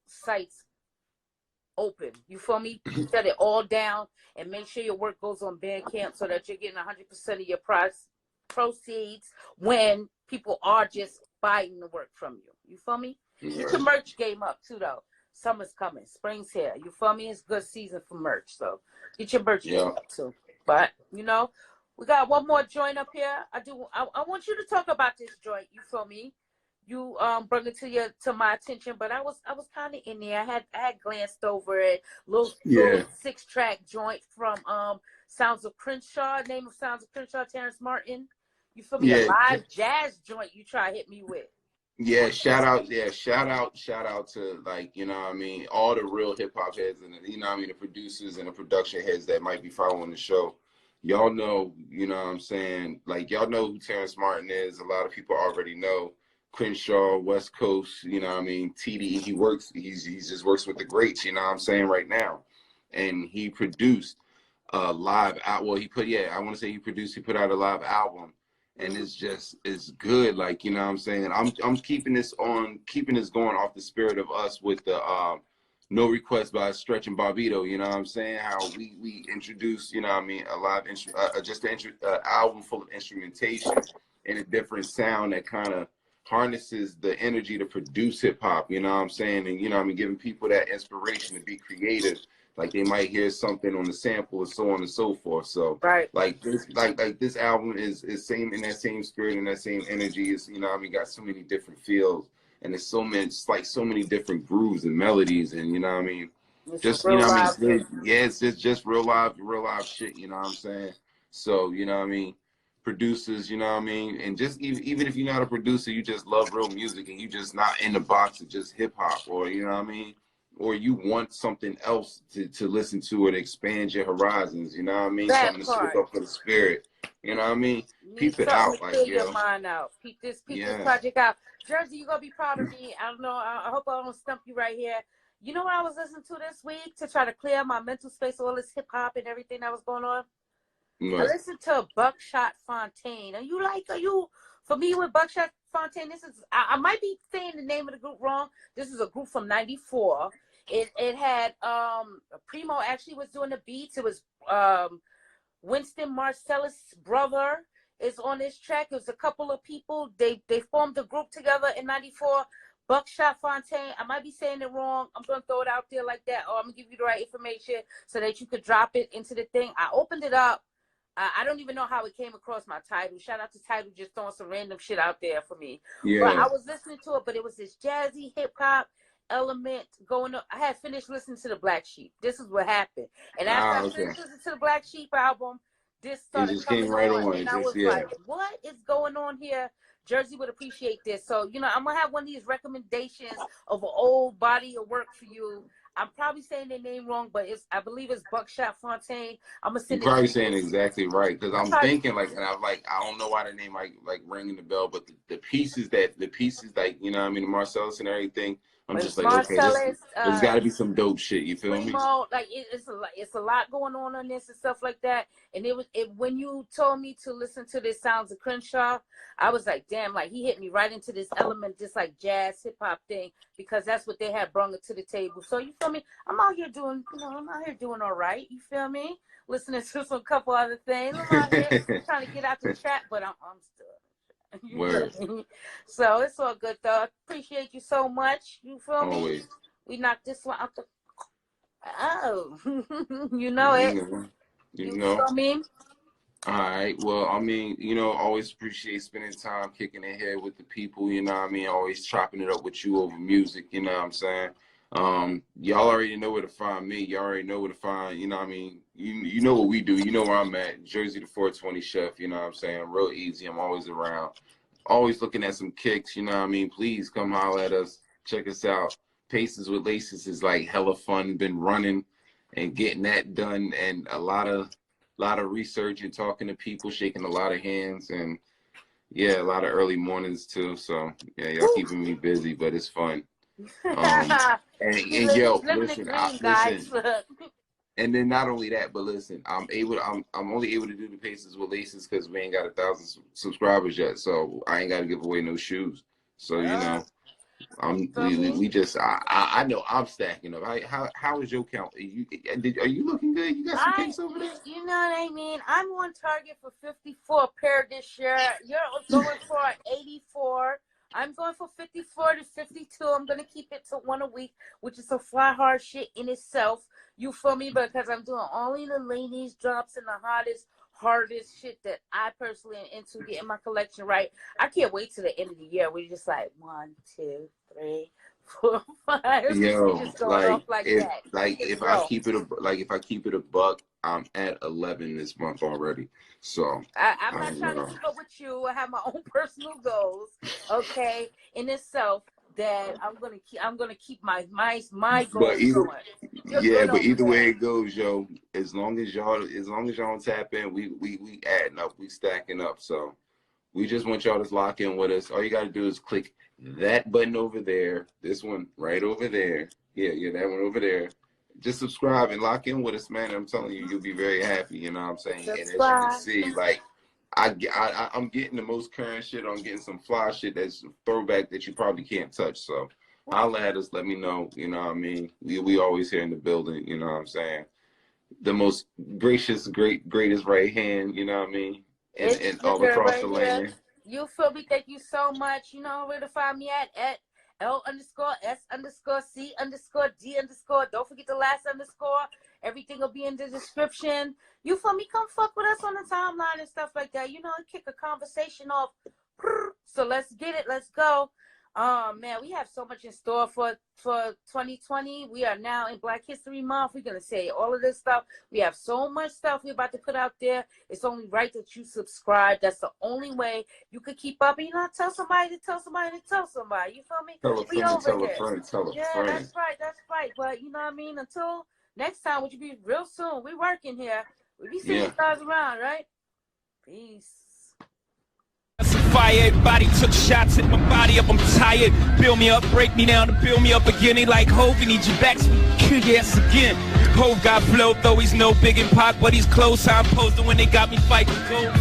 sites open. You feel me? Shut it all down and make sure your work goes on Bandcamp so that you're getting 100% of your proceeds when people are just buying the work from you. You feel me? Yeah. Get your merch game up too though. Summer's coming. Spring's here. You feel me? It's good season for merch. So get your merch game up too. But you know, we got one more joint up here. I want you to talk about this joint. You feel me? You brought it to my attention, but I was kind of in there. I had glanced over it. Little 6-track joint from Sounds of Crenshaw. Name of Sounds of Crenshaw, Terrance Martin. You feel me? A live jazz joint you try to hit me with. Yeah, shout out to, like, you know what I mean, all the real hip hop heads and, you know what I mean, the producers and the production heads that might be following the show. Y'all know, you know what I'm saying, like, y'all know who Terrance Martin is. A lot of people already know. Crenshaw, West Coast, you know what I mean, TD, he just works with the greats, you know what I'm saying, right now. And he produced a live out, well, he put out a live album. And it's good, like, you know what I'm saying. I'm keeping this going off the spirit of us with the No Request by Stretch and Bobbito, you know what I'm saying. How we introduced, you know what I mean, a live album full of instrumentation and a different sound that kind of harnesses the energy to produce hip hop, you know what I'm saying, and you know what I mean, giving people that inspiration to be creative. Like they might hear something on the sample and so on and so forth. So like this album is same in that same spirit and that same energy. Is, you know what I mean, got so many different feels and there's so many different grooves and melodies, and you know what I mean, just, you know what I mean, it's just real live shit, you know what I'm saying. So, you know what I mean, producers, you know what I mean, and just even if you're not a producer, you just love real music and you just not in the box of just hip hop, or you know what I mean, or you want something else to listen to or to expand your horizons, you know what I mean, something to switch up for the spirit, you know what I mean. Peep it out, like, clear your mind out. Peep this project out. Jersey, you're gonna be proud of me. I don't know, I hope I don't stump you right here. You know what I was listening to this week to try to clear my mental space, all this hip hop and everything that was going on? What? I listened to Buckshot Fontaine. Are you familiar with Buckshot Fontaine? This is, I might be saying the name of the group wrong. This is a group from '94. It had Primo actually was doing the beats. It was Winston Marsalis' brother is on this track. It was a couple of people. They formed a group together in '94. Buckshot Fontaine. I might be saying it wrong. I'm gonna throw it out there like that, or I'm gonna give you the right information so that you could drop it into the thing. I opened it up. I don't even know how it came across my Tidal. Shout out to Tidal, just throwing some random shit out there for me. Yeah. But I was listening to it, but it was this jazzy hip hop element going up. I had finished listening to the Black Sheep. This is what happened. And after I finished listening to the Black Sheep album, this started coming on, and I was like, what is going on here? Jersey would appreciate this. So, you know, I'm going to have one of these recommendations of an old body of work for you. I'm probably saying their name wrong, but I believe it's Buckshot Fontaine. I'm gonna send it. You're probably saying exactly right, because I'm thinking like, and I don't know why the name like ringing the bell, but the pieces like, you know what I mean, the Marcellus and everything. I'm just like, okay, there's got to be some dope shit. You feel me? Like it's a lot going on this and stuff like that. And when you told me to listen to this Sounds of Crenshaw, I was like, damn, like he hit me right into this element, just like jazz hip hop thing, because that's what they had brought it to the table. So you feel me? I'm out here doing all right. You feel me? Listening to some couple other things. I'm out here trying to get out the trap, but I'm still. Word. So it's all good though. Appreciate you so much. You feel Always. me? We knocked this one out the you know it. You know. Feel me? All right. Well, I mean, you know, always appreciate spending time kicking it here with the people, you know what I mean? Always chopping it up with you over music, you know what I'm saying? Y'all already know where to find me. Y'all already know where to find, you know what I mean? You know what we do. You know where I'm at. Jersey the 420 Chef, you know what I'm saying? Real easy. I'm always around. Always looking at some kicks, you know what I mean? Please come holler at us. Check us out. Paces with Laces is like hella fun. Been running and getting that done, and a lot of research and talking to people, shaking a lot of hands, and yeah, a lot of early mornings too. So yeah, y'all keeping me busy, but it's fun. And yo, listen, listen. And then not only that, but listen, I'm only able to do the Paces with Laces because we ain't got 1,000 subscribers yet, so I ain't got to give away no shoes. So you know, we just I know I'm stacking up. How is your count? Are you looking good? You got some cakes over there? You know what I mean? I'm on target for 54 pair this year. You're going for 84. I'm going for 54 to 52. I'm going to keep it to 1 a week, which is a fly hard shit in itself. You feel me? Because I'm doing only the ladies drops and the hardest shit that I personally am into getting my collection right. I can't wait till the end of the year. We're just like 1, 2, 3, 4, 5. Yo, just going off like that. If I keep it a buck, I'm at 11 this month already. So I'm not trying to keep up with you. I have my own personal goals, okay, in itself that I'm gonna keep my goals going. But either way it goes, yo, as long as y'all tap in, we adding up, we stacking up. So we just want y'all to lock in with us. All you gotta do is click that button over there, this one right over there. Yeah, that one over there. Just subscribe and lock in with us, man. I'm telling you, you'll be very happy. You know what I'm saying? Subscribe. And as you can see, like I'm getting the most current shit. I'm getting some fly shit that's throwback that you probably can't touch. So holla at us. Let me know. You know what I mean? We always here in the building. You know what I'm saying? The most gracious, greatest right hand. You know what I mean? And all across the land. You feel me? Thank you so much. You know where to find me at L_S_C_D_. Don't forget the last underscore. Everything will be in the description. You feel me? Come fuck with us on the timeline and stuff like that. You know, kick a conversation off. So let's get it. Let's go. Man, we have so much in store for 2020. We are now in Black History Month. We're going to say all of this stuff. We have so much stuff we're about to put out there. It's only right that you subscribe. That's the only way you could keep up. And, you know, tell somebody to tell somebody to tell somebody. You feel me? Tell a friend, tell a friend, tell a friend. Yeah, that's right. But, you know what I mean? Until next time, which will be real soon. We working here. We be seeing you guys around, right? Peace. Fire, everybody took shots, hit my body up, I'm tired. Build me up, break me down, to build me up again. They like Hov, he need your back, so we kill your ass again. Hov got flow, though he's no big in Pac, but he's close. I'm posted when they got me fighting gold.